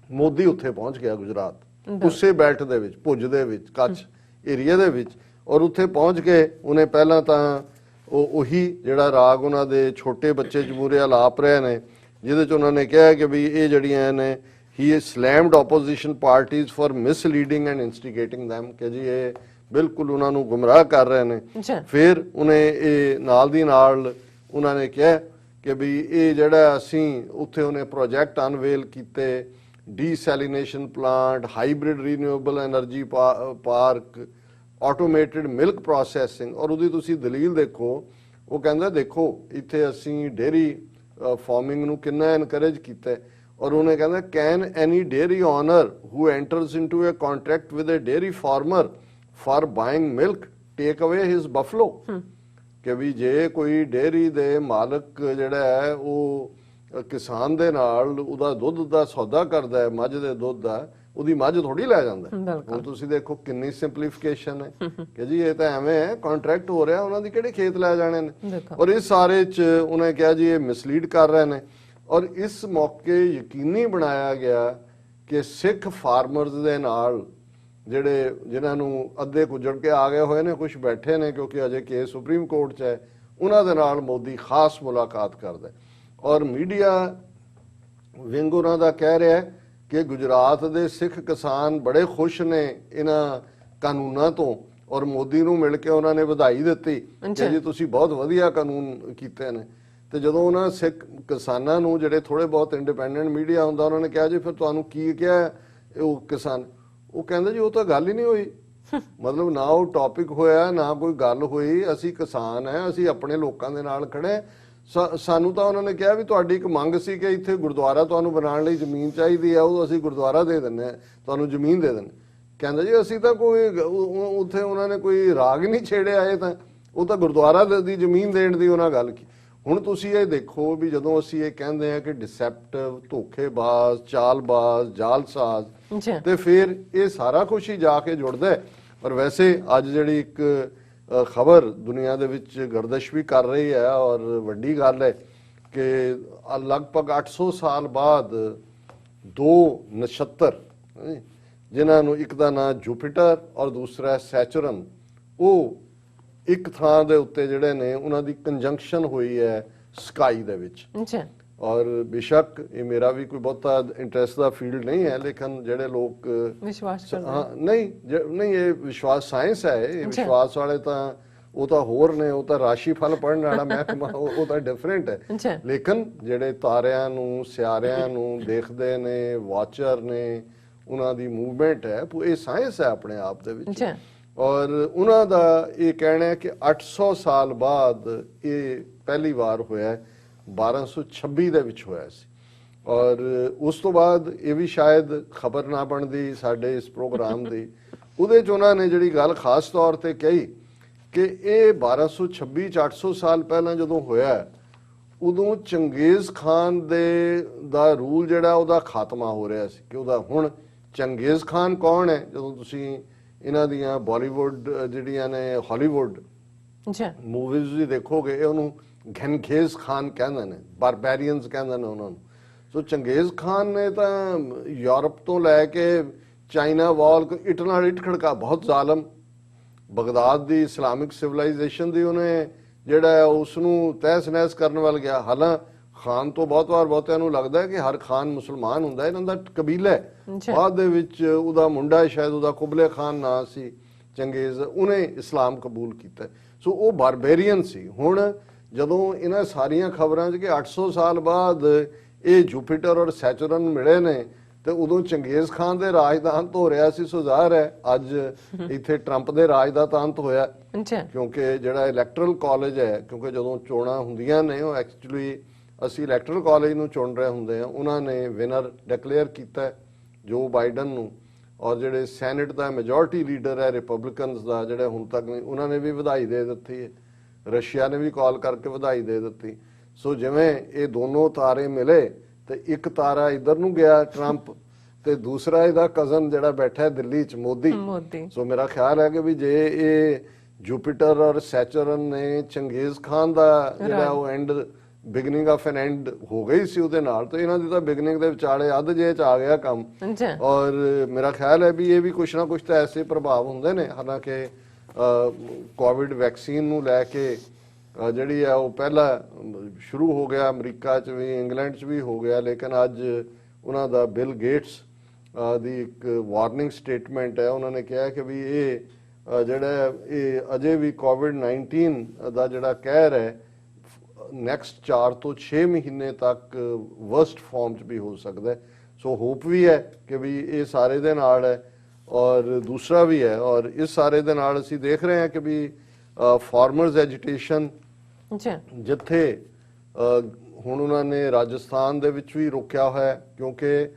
ਮੋਦੀ ਉੱਥੇ ਪਹੁੰਚ ਗਿਆ ਗੁਜਰਾਤ, ਉਸੇ ਬੈਲਟ ਦੇ ਵਿੱਚ, ਭੁੱਜ ਦੇ ਵਿੱਚ, ਕੱਛ ਏਰੀਆ ਦੇ ਵਿੱਚ, ਔਰ ਉੱਥੇ ਪਹੁੰਚ ਕੇ ਉਹਨੇ ਪਹਿਲਾਂ ਤਾਂ ਉਹੀ ਜਿਹੜਾ ਰਾਗ ਉਹਨਾਂ ਦੇ ਛੋਟੇ ਬੱਚੇ ਜਮਹੂਰੀਆ ਲਾਪ ਰਹੇ ਨੇ, ਜਿਹਦੇ ਚ ਉਹਨਾਂ ਨੇ ਕਿਹਾ ਕਿ ਵੀ ਇਹ ਜਿਹੜੀਆਂ ਨੇ he slammed opposition parties for misleading and instigating them, ਕਿ ਜੀ ਇਹ ਬਿਲਕੁਲ ਉਹਨਾਂ ਨੂੰ ਗੁੰਮਰਾਹ ਕਰ ਰਹੇ ਨੇ। ਫਿਰ ਉਹਨੇ ਇਹ ਨਾਲ ਦੀ ਨਾਲ ਉਹਨਾਂ ਨੇ ਕਿਹਾ ਕਿ ਵੀ ਇਹ ਜਿਹੜਾ ਅਸੀਂ ਉੱਥੇ ਉਹਨੇ ਪ੍ਰੋਜੈਕਟ ਅਨਵੇਲ ਕੀਤੇ, desalination plant, hybrid renewable energy park, automated milk processing, ਔਰ ਉਹਦੀ ਤੁਸੀਂ ਦਲੀਲ ਦੇਖੋ, ਉਹ ਕਹਿੰਦਾ ਦੇਖੋ ਇੱਥੇ ਅਸੀਂ ਡੇਅਰੀ ਫਾਰਮਿੰਗ ਨੂੰ ਕਿੰਨਾ ਐਨਕਰੇਜ ਕੀਤਾ, ਔਰ ਉਹਨੇ ਕਹਿੰਦਾ can any dairy owner who enters into a contract with a dairy farmer for buying milk take away his Buffalo, ਕਿ ਵੀ ਜੇ ਕੋਈ ਡੇਅਰੀ ਦੇ ਮਾਲਕ ਜਿਹੜਾ ਹੈ ਉਹ ਕਿਸਾਨ ਦੇ ਨਾਲ ਉਹਦਾ ਦੁੱਧ ਦਾ ਸੌਦਾ ਕਰਦਾ ਹੈ, ਮੱਝ ਦੇ ਦੁੱਧ ਦਾ, ਉਹਦੀ ਮੱਝ ਥੋੜੀ ਲੈ ਜਾਂਦਾ। ਹੁਣ ਤੁਸੀਂ ਦੇਖੋ ਕਿੰਨੀ ਸਿੰਪਲੀਫਿਕੇਸ਼ਨ ਹੈ ਕਿ ਜੀ ਇਹ ਤਾਂ ਐਵੇਂ ਹੈ, ਕੰਟਰੈਕਟ ਹੋ ਰਿਹਾ, ਉਹਨਾਂ ਦੀ ਕਿਹੜੇ ਖੇਤ ਲੈ ਜਾਣੇ ਨੇ, ਔਰ ਇਸ ਸਾਰੇ ਚ ਉਹਨੇ ਕਿਹਾ ਜੀ ਇਹ ਮਿਸਲੀਡ ਕਰ ਰਹੇ ਨੇ। ਔਰ ਇਸ ਮੌਕੇ ਯਕੀਨੀ ਬਣਾਇਆ ਗਿਆ ਕਿ ਸਿੱਖ ਫਾਰਮਰਸ ਦੇ ਨਾਲ ਜਿਹੜੇ ਜਿਨ੍ਹਾਂ ਨੂੰ ਅੱਧੇ ਗੁਜਰ ਕੇ ਆ ਗਏ ਹੋਏ ਨੇ, ਕੁਝ ਬੈਠੇ ਨੇ ਕਿਉਂਕਿ ਅਜੇ ਕੇਸ ਸੁਪਰੀਮ ਕੋਰਟ 'ਚ ਹੈ, ਉਹਨਾਂ ਦੇ ਨਾਲ ਮੋਦੀ ਖਾਸ ਮੁਲਾਕਾਤ ਕਰਦਾ। ਔਰ ਮੀਡੀਆ ਵਿੰਗ ਉਹਨਾਂ ਦਾ ਕਹਿ ਰਿਹਾ ਕਿ ਗੁਜਰਾਤ ਦੇ ਸਿੱਖ ਕਿਸਾਨ ਬੜੇ ਖੁਸ਼ ਨੇ ਇਹਨਾਂ ਕਾਨੂੰਨਾਂ ਤੋਂ, ਔਰ ਮੋਦੀ ਨੂੰ ਮਿਲ ਕੇ ਉਹਨਾਂ ਨੇ ਵਧਾਈ ਦਿੱਤੀ ਕਿ ਜੀ ਤੁਸੀਂ ਬਹੁਤ ਵਧੀਆ ਕਾਨੂੰਨ ਕੀਤੇ ਨੇ। ਤੇ ਜਦੋਂ ਉਹਨਾਂ ਸਿੱਖ ਕਿਸਾਨਾਂ ਨੂੰ, ਜਿਹੜੇ ਥੋੜੇ ਬਹੁਤ ਇੰਡੀਪੈਂਡੈਂਟ ਮੀਡੀਆ ਹੁੰਦਾ, ਉਹਨਾਂ ਨੇ ਕਿਹਾ ਜੀ ਫਿਰ ਤੁਹਾਨੂੰ ਕੀ ਕਿਹਾ ਉਹ ਕਿਸਾਨ, ਉਹ ਕਹਿੰਦੇ ਜੀ ਉਹ ਤਾਂ ਗੱਲ ਹੀ ਨਹੀਂ ਹੋਈ, ਮਤਲਬ ਨਾ ਉਹ ਟੌਪਿਕ ਹੋਇਆ, ਨਾ ਕੋਈ ਗੱਲ ਹੋਈ, ਅਸੀਂ ਕਿਸਾਨ ਹੈ, ਅਸੀਂ ਆਪਣੇ ਲੋਕਾਂ ਦੇ ਨਾਲ ਖੜੇ। ਸਾਨੂੰ ਤਾਂ ਉਹਨਾਂ ਨੇ ਕਿਹਾ ਵੀ ਤੁਹਾਡੀ ਇੱਕ ਮੰਗ ਸੀ ਕਿ ਇੱਥੇ ਗੁਰਦੁਆਰਾ ਤੁਹਾਨੂੰ ਬਣਾਉਣ ਲਈ ਜ਼ਮੀਨ ਚਾਹੀਦੀ ਹੈ, ਉਹ ਅਸੀਂ ਗੁਰਦੁਆਰਾ ਦੇ ਦਿੰਦੇ ਹਾਂ, ਤੁਹਾਨੂੰ ਜ਼ਮੀਨ ਦੇ ਦਿੰਦੇ। ਕਹਿੰਦਾ ਜੀ ਅਸੀਂ ਤਾਂ ਕੋਈ ਉੱਥੇ ਉਹਨਾਂ ਨੇ ਕੋਈ ਰਾਗ ਨਹੀਂ ਛੇੜਿਆ, ਇਹ ਤਾਂ ਉਹ ਤਾਂ ਗੁਰਦੁਆਰਾ ਦੀ ਜ਼ਮੀਨ ਦੇਣ ਦੀ ਉਹਨਾਂ ਗੱਲ ਕੀ। ਹੁਣ ਤੁਸੀਂ ਇਹ ਦੇਖੋ ਵੀ ਜਦੋਂ ਅਸੀਂ ਇਹ ਕਹਿੰਦੇ ਆ ਕਿ ਡਿਸੈਪਟਿਵ, ਧੋਖੇਬਾਜ਼, ਚਾਲਬਾਜ਼, ਜਾਲਸਾਜ਼, ਤੇ ਫਿਰ ਇਹ ਸਾਰਾ ਕੁਝ ਹੀ ਜਾ ਕੇ ਜੁੜਦਾ ਹੈ। ਪਰ ਵੈਸੇ ਅੱਜ ਜਿਹੜੀ ਇੱਕ ਖਬਰ ਦੁਨੀਆ ਦੇ ਵਿੱਚ ਗਰਦਸ਼ ਵੀ ਕਰ ਰਹੀ ਹੈ ਔਰ ਵੱਡੀ ਗੱਲ ਹੈ ਕਿ ਲਗਭਗ 800 ਸਾਲ ਬਾਅਦ ਦੋ ਨਛੱਤਰ, ਜਿਨ੍ਹਾਂ ਨੂੰ ਇੱਕ ਦਾ ਨਾਂ ਜੁਪੀਟਰ ਔਰ ਦੂਸਰਾ ਸੈਚਰਨ, ਉਹ ਇੱਕ ਥਾਂ ਦੇ ਉੱਤੇ ਜਿਹੜੇ ਨੇ ਉਹਨਾਂ ਦੀ ਕੰਜੰਕਸ਼ਨ ਹੋਈ ਹੈ ਸਕਾਈ ਦੇ ਵਿੱਚ। ਔਰ ਬੇਸ਼ੱਕ ਇਹ ਮੇਰਾ ਵੀ ਕੋਈ ਬਹੁਤਾ ਇੰਟਰਸਟ ਦਾ ਫੀਲਡ ਨਹੀਂ ਹੈ, ਲੇਕਿਨ ਜਿਹੜੇ ਲੋਕ ਵਿਸ਼ਵਾਸ ਕਰਦੇ, ਹਾਂ ਨਹੀਂ ਇਹ ਵਿਸ਼ਵਾਸ ਸਾਇੰਸ ਹੈ, ਇਹ ਵਿਸ਼ਵਾਸ ਵਾਲੇ ਤਾਂ ਉਹ ਤਾਂ ਹੋਰ ਨੇ, ਉਹ ਤਾਂ ਰਾਸ਼ੀ ਫਲ ਪੜਨ ਵਾਲਾ ਮਹਿਕਮਾ, ਉਹ ਤਾਂ ਡਿਫਰੈਂਟ ਹੈ। ਲੇਕਿਨ ਜਿਹੜੇ ਤਾਰਿਆਂ ਨੂੰ, ਸਿਆਰਿਆਂ ਨੂੰ ਦੇਖਦੇ ਨੇ, ਵਾਚਰ ਨੇ, ਉਹਨਾਂ ਦੀ ਮੂਵਮੈਂਟ ਹੈ, ਇਹ ਸਾਇੰਸ ਹੈ ਆਪਣੇ ਆਪ ਦੇ ਵਿੱਚ। ਔਰ ਉਹਨਾਂ ਦਾ ਇਹ ਕਹਿਣਾ ਹੈ ਕਿ 800 ਸਾਲ ਬਾਅਦ ਇਹ ਪਹਿਲੀ ਵਾਰ ਹੋਇਆ, 1226 ਦੇ ਵਿੱਚ ਹੋਇਆ ਸੀ। ਔਰ ਉਸ ਤੋਂ ਬਾਅਦ ਇਹ ਵੀ ਸ਼ਾਇਦ ਖਬਰ ਨਾ ਬਣਦੀ ਸਾਡੇ ਇਸ ਪ੍ਰੋਗਰਾਮ ਦੀ, ਉਹਦੇ 'ਚ ਉਹਨਾਂ ਨੇ ਜਿਹੜੀ ਗੱਲ ਖਾਸ ਤੌਰ ਤੇ ਕਹੀ ਕਿ ਇਹ 1226 ਚ 800 ਸਾਲ ਪਹਿਲਾਂ ਜਦੋਂ ਹੋਇਆ, ਉਦੋਂ ਚੰਗੇਜ਼ ਖਾਨ ਦਾ ਰੂਲ ਜਿਹੜਾ ਉਹਦਾ ਖਾਤਮਾ ਹੋ ਰਿਹਾ ਸੀ। ਕਿ ਉਹਦਾ ਹੁਣ ਚੰਗੇਜ਼ ਖਾਨ ਕੌਣ ਹੈ? ਜਦੋਂ ਤੁਸੀਂ ਇਹਨਾਂ ਦੀਆਂ ਬਾਲੀਵੁੱਡ ਜਿਹੜੀਆਂ ਨੇ, ਹਾਲੀਵੁੱਡ ਮੂਵੀਜ਼ ਵੀ ਦੇਖੋਗੇ, ਉਹਨੂੰ ਘਨਖੇਜ਼ ਖਾਨ ਕਹਿੰਦੇ ਨੇ, ਬਾਰਬੈਰੀਅਨਸ ਕਹਿੰਦੇ ਨੇ ਉਹਨਾਂ ਨੂੰ। ਸੋ ਚੰਗੇਜ਼ ਖਾਨ ਨੇ ਤਾਂ ਯੂਰਪ ਤੋਂ ਲੈ ਕੇ ਚਾਈਨਾ ਵਾਲ, ਇੱਟ ਨਾਲ ਇੱਟ ਖੜਕਾ, ਬਹੁਤ ਜ਼ਾਲਮ, ਬਗਦਾਦ ਦੀ ਇਸਲਾਮਿਕ ਸਿਵਲਾਈਜੇਸ਼ਨ ਦੀ ਉਹਨੇ ਜਿਹੜਾ ਉਸ ਨੂੰ ਤਹਿਸ ਨਹਿਸ ਕਰਨ ਵੱਲ ਗਿਆ। ਹਾਲਾਂ ਖਾਨ ਤੋਂ ਬਹੁਤ ਵਾਰ ਬਹੁਤਿਆਂ ਨੂੰ ਲੱਗਦਾ ਹੈ ਕਿ ਹਰ ਖਾਨ ਮੁਸਲਮਾਨ ਹੁੰਦਾ ਹੈ, ਇਹਨਾਂ ਦਾ ਕਬੀਲਾ ਹੈ। ਬਾਅਦ ਦੇ ਵਿੱਚ ਉਹਦਾ ਮੁੰਡਾ ਸ਼ਾਇਦ ਉਹਦਾ ਕੁਬਲੇ ਖਾਨ ਨਾਂ ਸੀ ਚੰਗੇਜ਼, ਉਹਨੇ ਇਸਲਾਮ ਕਬੂਲ ਕੀਤਾ। ਸੋ ਉਹ ਬਾਰਬੇਰੀਅਨ ਸੀ। ਹੁਣ ਜਦੋਂ ਇਹਨਾਂ ਸਾਰੀਆਂ ਖਬਰਾਂ 'ਚ ਕਿ 800 ਸਾਲ ਬਾਅਦ ਇਹ ਜੁਪੀਟਰ ਔਰ ਸੈਚਰਨ ਮਿਲੇ ਨੇ ਤੇ ਉਦੋਂ ਚੰਗੇਜ਼ ਖਾਨ ਦੇ ਰਾਜ ਦਾ ਅੰਤ ਹੋ ਰਿਹਾ ਸੀ। ਸੋ ਜ਼ਾਹਰ ਹੈ ਅੱਜ ਇੱਥੇ ਟਰੰਪ ਦੇ ਰਾਜ ਦਾ ਤਾਂ ਅੰਤ ਹੋਇਆ, ਕਿਉਂਕਿ ਜਿਹੜਾ ਇਲੈਕਟਰਲ ਕਾਲਜ ਹੈ, ਕਿਉਂਕਿ ਜਦੋਂ ਚੋਣਾਂ ਹੁੰਦੀਆਂ ਨੇ ਉਹ ਐਕਚੁਅਲੀ ਅਸੀਂ ਇਲੈਕਟਰਲ ਕਾਲਜ ਨੂੰ ਚੁਣ ਰਹੇ ਹੁੰਦੇ ਆ, ਉਹਨਾਂ ਨੇ ਵਿਨਰ ਡਿਕਲੇਅਰ ਕੀਤਾ ਜੋ ਬਾਈਡਨ ਨੂੰ, ਔਰ ਜਿਹੜੇ ਸੈਨੇਟ ਦਾ ਮੈਜੋਰਟੀ ਲੀਡਰ ਹੈ ਰਿਪਬਲਿਕਨਸ ਦਾ, ਜਿਹੜੇ ਹੁਣ ਤੱਕ ਨਹੀਂ, ਉਹਨਾਂ ਨੇ ਵੀ ਵਧਾਈ ਦੇ ਦਿੱਤੀ ਹੈ। ਰਸ਼ੀਆ ਨੇ ਵੀ ਕਾਲ ਕਰਕੇ ਵਧਾਈ ਦੇ ਦਿੱਤੀ। ਸੋ ਜਿਵੇਂ ਇਹ ਦੋਨੋਂ ਤਾਰੇ ਮਿਲੇ ਤੇ ਇੱਕ ਤਾਰਾ ਇੱਧਰ ਨੂੰ ਗਿਆ ਟਰੰਪ ਤੇ ਦੂਸਰਾ ਇਹਦਾ ਕਜ਼ਨ ਜਿਹੜਾ ਬੈਠਾ ਦਿੱਲੀ 'ਚ ਮੋਦੀ। ਸੋ ਮੇਰਾ ਖਿਆਲ ਹੈ ਕਿ ਵੀ ਜੇ ਇਹ ਜੁਪੀਟਰ ਔਰ ਸੈਚਰਨ ਨੇ ਚੰਗੇਜ਼ ਖਾਨ ਦਾ ਜਿਹੜਾ ਉਹ and beginning of N and ਹੋ ਗਈ ਸੀ ਉਹਦੇ ਨਾਲ, ਤੇ ਇਹਨਾਂ ਦੀ ਤਾਂ ਬਿਗਨਿੰਗ ਦੇ ਵਿਚਾਲੇ ਅੱਧ ਜੇ ਚ ਆ ਗਿਆ ਕੰਮ। ਔਰ ਮੇਰਾ ਖਿਆਲ ਹੈ ਵੀ ਇਹ ਵੀ ਕੁਛ ਨਾ ਕੁਛ ਤਾਂ ਐਸੇ ਪ੍ਰਭਾਵ ਹੁੰਦੇ ਨੇ। ਹਾਲਾਂਕਿ ਕੋਵਿਡ ਵੈਕਸੀਨ ਨੂੰ ਲੈ ਕੇ ਜਿਹੜੀ ਹੈ ਉਹ ਪਹਿਲਾਂ ਸ਼ੁਰੂ ਹੋ ਗਿਆ ਅਮਰੀਕਾ 'ਚ ਵੀ, ਇੰਗਲੈਂਡ 'ਚ ਵੀ ਹੋ ਗਿਆ, ਲੇਕਿਨ ਅੱਜ ਉਹਨਾਂ ਦਾ ਬਿਲ ਗੇਟਸ ਦੀ ਇੱਕ ਵਾਰਨਿੰਗ ਸਟੇਟਮੈਂਟ ਹੈ। ਉਹਨਾਂ ਨੇ ਕਿਹਾ ਕਿ ਵੀ ਇਹ ਜਿਹੜਾ ਇਹ ਅਜੇ ਵੀ ਕੋਵਿਡ-19 ਦਾ ਜਿਹੜਾ ਕਹਿਰ ਹੈ ਨੈਕਸਟ 4 ਤੋਂ 6 ਮਹੀਨੇ ਤੱਕ ਵਰਸਟ ਫਾਰਮ 'ਚ ਵੀ ਹੋ ਸਕਦਾ ਹੈ। ਸੋ ਹੋਪ ਵੀ ਹੈ ਕਿ ਵੀ ਇਹ ਸਾਰੇ ਦੇ ਨਾਲ ਹੈ, ਔਰ ਦੂਸਰਾ ਵੀ ਹੈ, ਔਰ ਇਸ ਸਾਰੇ ਦੇ ਨਾਲ ਅਸੀਂ ਦੇਖ ਰਹੇ ਹਾਂ ਕਿ ਵੀ ਫਾਰਮਰਸ ਐਜੀਟੇਸ਼ਨ ਜਿੱਥੇ ਹੁਣ ਉਹਨਾਂ ਨੇ ਰਾਜਸਥਾਨ ਦੇ ਵਿੱਚ ਵੀ ਰੋਕਿਆ ਹੋਇਆ, ਕਿਉਂਕਿ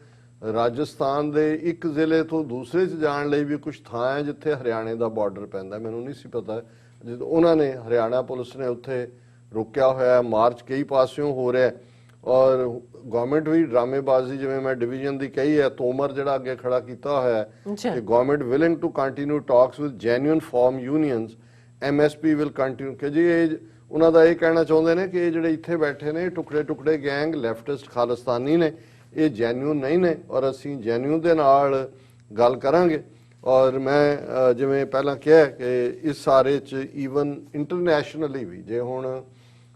ਰਾਜਸਥਾਨ ਦੇ ਇੱਕ ਜ਼ਿਲ੍ਹੇ ਤੋਂ ਦੂਸਰੇ 'ਚ ਜਾਣ ਲਈ ਵੀ ਕੁਝ ਥਾਂ ਹੈ ਜਿੱਥੇ ਹਰਿਆਣੇ ਦਾ ਬਾਰਡਰ ਪੈਂਦਾ। ਮੈਨੂੰ ਨਹੀਂ ਸੀ ਪਤਾ, ਜਦੋਂ ਉਹਨਾਂ ਨੇ ਹਰਿਆਣਾ ਪੁਲਿਸ ਨੇ ਉੱਥੇ ਰੋਕਿਆ ਹੋਇਆ। ਮਾਰਚ ਕਈ ਪਾਸਿਓਂ ਹੋ ਰਿਹਾ ਔਰ ਗਵਰਨਮੈਂਟ ਵੀ ਡਰਾਮੇਬਾਜ਼ੀ, ਜਿਵੇਂ ਮੈਂ ਡਿਵੀਜ਼ਨ ਦੀ ਕਹੀ ਹੈ, ਤੋਮਰ ਜਿਹੜਾ ਅੱਗੇ ਖੜਾ ਕੀਤਾ ਹੋਇਆ ਕਿ government willing to continue talks with genuine farm unions, MSP will continue. ਕਿ ਜੀ ਇਹ ਉਹਨਾਂ ਦਾ ਇਹ ਕਹਿਣਾ ਚਾਹੁੰਦੇ ਨੇ ਕਿ ਇਹ ਜਿਹੜੇ ਇੱਥੇ ਬੈਠੇ ਨੇ ਟੁਕੜੇ ਟੁਕੜੇ ਗੈਂਗ ਲੈਫਟਿਸਟ ਖਾਲਿਸਤਾਨੀ ਨੇ, ਇਹ ਜੈਨੂਇਨ ਨਹੀਂ ਨੇ ਔਰ ਅਸੀਂ ਜੈਨੂਇਨ ਦੇ ਨਾਲ ਗੱਲ ਕਰਾਂਗੇ। ਔਰ ਮੈਂ ਜਿਵੇਂ ਪਹਿਲਾਂ ਕਿਹਾ ਕਿ ਇਸ ਸਾਰੇ 'ਚ ਈਵਨ ਇੰਟਰਨੈਸ਼ਨਲੀ ਵੀ, ਜੇ ਹੁਣ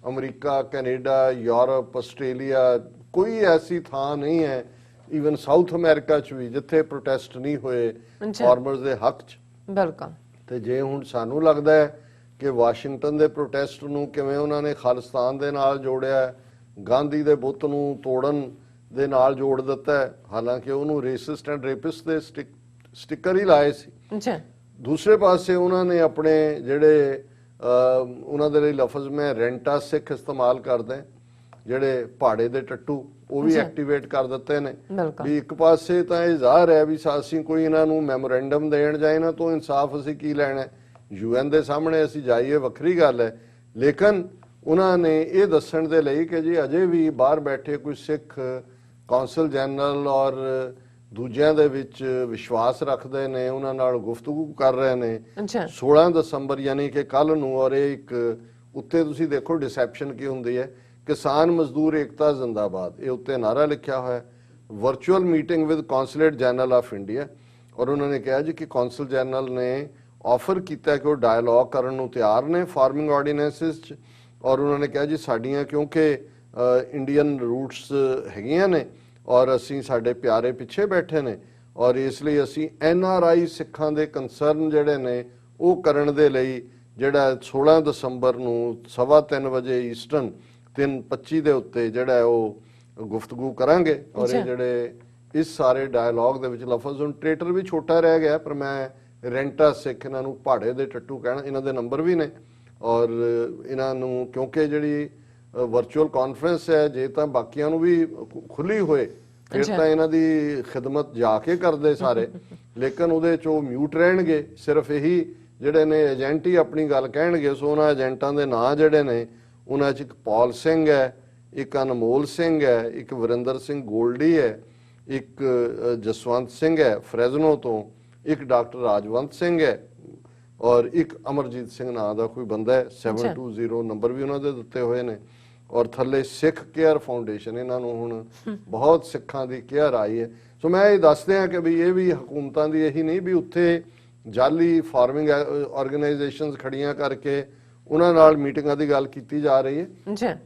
ਅਮਰੀਕਾ, ਕੈਨੇਡਾ, ਯੂਰਪ, ਆਸਟ੍ਰੇਲੀਆ, ਕੋਈ ਐਸੀ ਥਾਂ ਨਹੀਂ ਹੈ, ਈਵਨ ਸਾਊਥ ਅਮਰੀਕਾ 'ਚ ਵੀ, ਜਿੱਥੇ ਪ੍ਰੋਟੈਸਟ ਨਹੀਂ ਹੋਏ ਫਾਰਮਰਸ ਦੇ ਹੱਕ 'ਚ। ਬਿਲਕੁਲ। ਤੇ ਜੇ ਹੁਣ ਸਾਨੂੰ ਲੱਗਦਾ ਹੈ ਕਿ ਵਾਸ਼ਿੰਗਟਨ ਦੇ ਪ੍ਰੋਟੈਸਟ ਨੂੰ ਕਿਵੇਂ ਉਹਨਾਂ ਨੇ ਖਾਲਿਸਤਾਨ ਦੇ ਨਾਲ ਜੋੜਿਆ, ਗਾਂਧੀ ਦੇ ਬੁੱਤ ਨੂੰ ਤੋੜਨ ਦੇ ਨਾਲ ਜੋੜ ਦਿੱਤਾ ਹੈ, ਹਾਲਾਂਕਿ ਉਹਨੂੰ ਰੇਸਿਸਟ ਐਂਡ ਰੇਪਿਸਟ ਦੇ ਸਟਿੱਕਰ ਹੀ ਲਾਏ ਸੀ। ਦੂਸਰੇ ਪਾਸੇ ਉਹਨਾਂ ਨੇ ਆਪਣੇ ਜਿਹੜੇ ਉਹਨਾਂ ਦੇ ਲਈ ਲਫ਼ਜ਼ ਮੈਂ ਰੈਂਟਾ ਸਿੱਖ ਇਸਤੇਮਾਲ ਕਰਦਾ, ਜਿਹੜੇ ਪਹਾੜੇ ਦੇ ਟੱਟੂ, ਉਹ ਵੀ ਐਕਟੀਵੇਟ ਕਰ ਦਿੱਤੇ ਨੇ। ਵੀ ਇੱਕ ਪਾਸੇ ਤਾਂ ਇਹ ਜ਼ਾਹਰ ਹੈ ਵੀ ਅਸੀਂ ਕੋਈ ਇਹਨਾਂ ਨੂੰ ਮੈਮੋਰੈਂਡਮ ਦੇਣ ਜਾਂ ਇਹਨਾਂ ਤੋਂ ਇਨਸਾਫ ਅਸੀਂ ਕੀ ਲੈਣਾ, ਯੂਐਨ ਦੇ ਸਾਹਮਣੇ ਅਸੀਂ ਜਾਈਏ ਵੱਖਰੀ ਗੱਲ ਹੈ, ਲੇਕਿਨ ਉਹਨਾਂ ਨੇ ਇਹ ਦੱਸਣ ਦੇ ਲਈ ਕਿ ਜੀ ਅਜੇ ਵੀ ਬਾਹਰ ਬੈਠੇ ਕੋਈ ਸਿੱਖ ਕੌਂਸਲ ਜਨਰਲ ਔਰ ਦੂਜਿਆਂ ਦੇ ਵਿੱਚ ਵਿਸ਼ਵਾਸ ਰੱਖਦੇ ਨੇ, ਉਹਨਾਂ ਨਾਲ ਗੁਫ਼ਤਗੂ ਕਰ ਰਹੇ ਨੇ। 16 ਦਸੰਬਰ ਯਾਨੀ ਕਿ ਕੱਲ ਨੂੰ, ਔਰ ਇਹ ਇੱਕ ਉੱਤੇ ਤੁਸੀਂ ਦੇਖੋ ਡਿਸੈਪਸ਼ਨ ਕੀ ਹੁੰਦੀ ਹੈ, ਕਿਸਾਨ ਮਜ਼ਦੂਰ ਏਕਤਾ ਜ਼ਿੰਦਾਬਾਦ, ਇਹ ਉੱਤੇ ਨਾਰਾ ਲਿਖਿਆ ਹੋਇਆ। Virtual meeting with consulate general of India, ਔਰ ਉਹਨਾਂ ਨੇ ਕਿਹਾ ਜੀ ਕਿ ਕੌਂਸਲ ਜਨਰਲ ਨੇ ਆਫਰ ਕੀਤਾ ਕਿ ਉਹ ਡਾਇਲੌਗ ਕਰਨ ਨੂੰ ਤਿਆਰ ਨੇ ਫਾਰਮਿੰਗ ਆਰਡੀਨੈਂਸਿਸ 'ਚ, ਔਰ ਉਹਨਾਂ ਨੇ ਕਿਹਾ ਜੀ ਸਾਡੀਆਂ ਕਿਉਂਕਿ ਇੰਡੀਅਨ ਰੂਟਸ ਹੈਗੀਆਂ ਨੇ ਔਰ ਅਸੀਂ ਸਾਡੇ ਪਿਆਰੇ ਪਿੱਛੇ ਬੈਠੇ ਨੇ, ਔਰ ਇਸ ਲਈ ਅਸੀਂ NRI ਸਿੱਖਾਂ ਦੇ ਕੰਸਰਨ ਜਿਹੜੇ ਨੇ ਉਹ ਕਰਨ ਦੇ ਲਈ ਜਿਹੜਾ 16 ਦਸੰਬਰ ਨੂੰ 3:15 ਵਜੇ ਈਸਟਰਨ 3:25 ਦੇ ਉੱਤੇ ਜਿਹੜਾ ਉਹ ਗੁਫ਼ਤਗੂ ਕਰਾਂਗੇ। ਔਰ ਇਹ ਜਿਹੜੇ ਇਸ ਸਾਰੇ ਡਾਇਲੌਗ ਦੇ ਵਿੱਚ ਲਫ਼ਜ਼ ਹੁਣ ਟ੍ਰੇਟਰ ਵੀ ਛੋਟਾ ਰਹਿ ਗਿਆ, ਪਰ ਮੈਂ ਰੈਂਟਾ ਸਿੱਖ ਇਹਨਾਂ ਨੂੰ ਪਹਾੜੇ ਦੇ ਟੱਟੂ ਕਹਿਣਾ, ਇਹਨਾਂ ਦੇ ਨੰਬਰ ਵੀ ਨੇ। ਔਰ ਇਹਨਾਂ ਨੂੰ ਕਿਉਂਕਿ ਜਿਹੜੀ ਵਰਚੁਅਲ ਕਾਨਫਰੰਸ ਹੈ, ਜੇ ਤਾਂ ਬਾਕੀਆਂ ਨੂੰ ਵੀ ਖੁੱਲੀ ਹੋਏ ਫਿਰ ਤਾਂ ਇਹਨਾਂ ਦੀ ਖਿਦਮਤ ਜਾ ਕੇ ਕਰਦੇ ਸਾਰੇ, ਲੇਕਿਨ ਉਹਦੇ 'ਚ ਉਹ ਮਿਊਟ ਰਹਿਣਗੇ, ਸਿਰਫ ਇਹੀ ਜਿਹੜੇ ਨੇ ਏਜੰਟ ਹੀ ਆਪਣੀ ਗੱਲ ਕਹਿਣਗੇ। ਸੋ ਉਹਨਾਂ ਏਜੰਟਾਂ ਦੇ ਨਾਂ ਜਿਹੜੇ ਨੇ ਉਹਨਾਂ 'ਚ ਇੱਕ ਪੌਲ ਸਿੰਘ ਹੈ, ਇੱਕ ਅਨਮੋਲ ਸਿੰਘ ਹੈ, ਇੱਕ ਵਰਿੰਦਰ ਸਿੰਘ ਗੋਲਡੀ ਹੈ, ਇੱਕ ਜਸਵੰਤ ਸਿੰਘ ਹੈ ਫਰੈਜ਼ਨੋ ਤੋਂ, ਇੱਕ ਡਾਕਟਰ ਰਾਜਵੰਤ ਸਿੰਘ ਹੈ, ਔਰ ਇੱਕ ਅਮਰਜੀਤ ਸਿੰਘ ਨਾਂ ਦਾ ਕੋਈ ਬੰਦਾ ਹੈ। 720 ਨੰਬਰ ਵੀ ਉਹਨਾਂ ਦੇ ਦਿੱਤੇ ਹੋਏ ਨੇ। ਔਰ ਥੱਲੇ ਸਿੱਖ ਕੇਅਰ ਫਾਊਂਡੇਸ਼ਨ, ਇਹਨਾਂ ਨੂੰ ਹੁਣ ਬਹੁਤ ਸਿੱਖਾਂ ਦੀ ਕੇਅਰ ਆਈ ਹੈ। ਸੋ ਮੈਂ ਇਹ ਦੱਸਦੇ ਹਾਂ ਕਿ ਵੀ ਇਹ ਵੀ ਹਕੂਮਤਾਂ ਦੀ ਇਹੀ ਨਹੀਂ ਵੀ ਉੱਥੇ ਜਾਲੀ ਫਾਰਮਿੰਗ ਆਰਗੇਨਾਈਜੇਸ਼ਨਸ ਖੜੀਆਂ ਕਰਕੇ ਉਹਨਾਂ ਨਾਲ ਮੀਟਿੰਗਾਂ ਦੀ ਗੱਲ ਕੀਤੀ ਜਾ ਰਹੀ ਹੈ।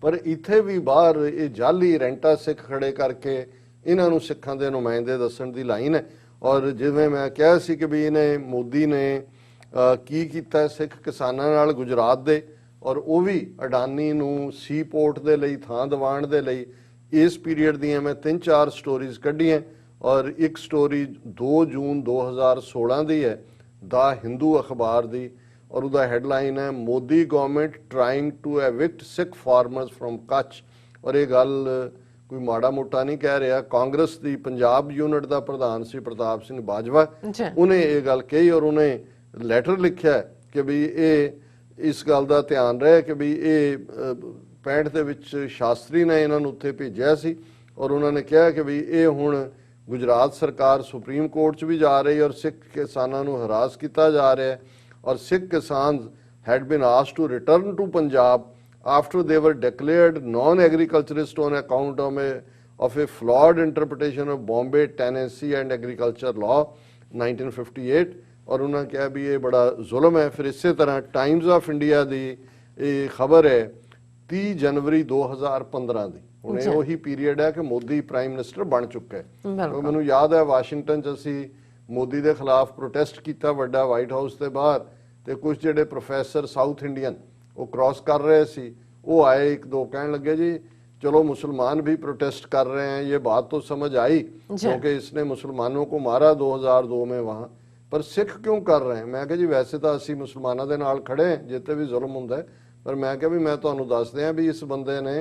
ਪਰ ਇੱਥੇ ਵੀ ਬਾਹਰ ਇਹ ਜਾਲੀ ਰੈਂਟਾ ਸਿੱਖ ਖੜੇ ਕਰਕੇ ਇਹਨਾਂ ਨੂੰ ਸਿੱਖਾਂ ਦੇ ਨੁਮਾਇੰਦੇ ਦੱਸਣ ਦੀ ਲਾਈਨ ਹੈ। ਔਰ ਜਿਵੇਂ ਮੈਂ ਕਿਹਾ ਸੀ ਕਿ ਵੀ ਇਹਨੇ ਮੋਦੀ ਨੇ ਕੀ ਕੀਤਾ ਸਿੱਖ ਕਿਸਾਨਾਂ ਨਾਲ ਗੁਜਰਾਤ ਦੇ, ਔਰ ਉਹ ਵੀ ਅਡਾਨੀ ਨੂੰ ਸੀ ਪੋਰਟ ਦੇ ਲਈ ਥਾਂ ਦਿਵਾਉਣ ਦੇ ਲਈ। ਇਸ ਪੀਰੀਅਡ ਦੀਆਂ ਮੈਂ 3-4 ਸਟੋਰੀਜ਼ ਕੱਢੀਆਂ, ਔਰ ਇੱਕ ਸਟੋਰੀ 2 ਜੂਨ 2016 ਦੀ ਹੈ ਦਾ ਹਿੰਦੂ ਅਖਬਾਰ ਦੀ, ਔਰ ਉਹਦਾ ਹੈਡਲਾਈਨ ਹੈ Modi government trying to evict Sikh farmers from Kutch. ਔਰ ਇਹ ਗੱਲ ਕੋਈ ਮਾੜਾ ਮੋਟਾ ਨਹੀਂ ਕਹਿ ਰਿਹਾ, ਕਾਂਗਰਸ ਦੀ ਪੰਜਾਬ ਯੂਨਿਟ ਦਾ ਪ੍ਰਧਾਨ ਸੀ ਪ੍ਰਤਾਪ ਸਿੰਘ ਬਾਜਵਾ, ਉਹਨੇ ਇਹ ਗੱਲ ਕਹੀ ਔਰ ਉਹਨੇ ਲੈਟਰ ਲਿਖਿਆ ਕਿ ਵੀ ਇਹ ਇਸ ਗੱਲ ਦਾ ਧਿਆਨ ਰਹੇ ਕਿ ਵੀ ਇਹ 65 ਦੇ ਵਿੱਚ ਸ਼ਾਸਤਰੀ ਨੇ ਇਹਨਾਂ ਨੂੰ ਉੱਥੇ ਭੇਜਿਆ ਸੀ, ਔਰ ਉਹਨਾਂ ਨੇ ਕਿਹਾ ਕਿ ਵੀ ਇਹ ਹੁਣ ਗੁਜਰਾਤ ਸਰਕਾਰ ਸੁਪਰੀਮ ਕੋਰਟ 'ਚ ਵੀ ਜਾ ਰਹੀ ਔਰ ਸਿੱਖ ਕਿਸਾਨਾਂ ਨੂੰ ਹਰਾਸ ਕੀਤਾ ਜਾ ਰਿਹਾ ਹੈ। ਔਰ ਸਿੱਖ ਕਿਸਾਨ had been asked to return to Punjab after they were declared non-agriculturist on account of a flawed interpretation of Bombay Tenancy and Agriculture Law 1958। ਔਰ ਉਹਨਾਂ ਕਿਹਾ ਵੀ ਇਹ ਬੜਾ ਜ਼ੁਲਮ ਹੈ। ਫਿਰ ਇਸੇ ਤਰ੍ਹਾਂ ਟਾਈਮਜ਼ ਆਫ ਇੰਡੀਆ ਦੀ ਇਹ ਖਬਰ ਹੈ 30 ਜਨਵਰੀ 2015 ਦੀ। ਹੁਣ ਇਹ ਉਹੀ ਪੀਰੀਅਡ ਹੈ ਕਿ ਮੋਦੀ ਪ੍ਰਾਈਮ ਮਿਨਿਸਟਰ ਬਣ ਚੁੱਕਾ ਹੈ। ਮੈਨੂੰ ਯਾਦ ਹੈ ਵਾਸ਼ਿੰਗਟਨ 'ਚ ਅਸੀਂ ਮੋਦੀ ਦੇ ਖਿਲਾਫ ਪ੍ਰੋਟੈਸਟ ਕੀਤਾ ਵੱਡਾ ਵਾਈਟ ਹਾਊਸ ਦੇ ਬਾਹਰ, ਤੇ ਕੁਝ ਜਿਹੜੇ ਪ੍ਰੋਫੈਸਰ ਸਾਊਥ ਇੰਡੀਅਨ ਉਹ ਕ੍ਰਾਸ ਕਰ ਰਹੇ ਸੀ, ਉਹ ਆਏ ਇੱਕ ਦੋ ਕਹਿਣ ਲੱਗੇ ਜੀ चलो मुसलमान भी प्रोटेस्ट कर रहे हैं, ये बात तो समझ आई क्योंकि इसने मुसलमानों को मारा 2002 में वहाँ, पर सिख क्यों कर रहे हैं। मैं कहा जी वैसे तो असी मुसलमानों के नाल खड़े हैं जिते भी जुल्म होंदा है, पर मैं कहा भी मैं तुहानू दस दियां भी इस बंदे ने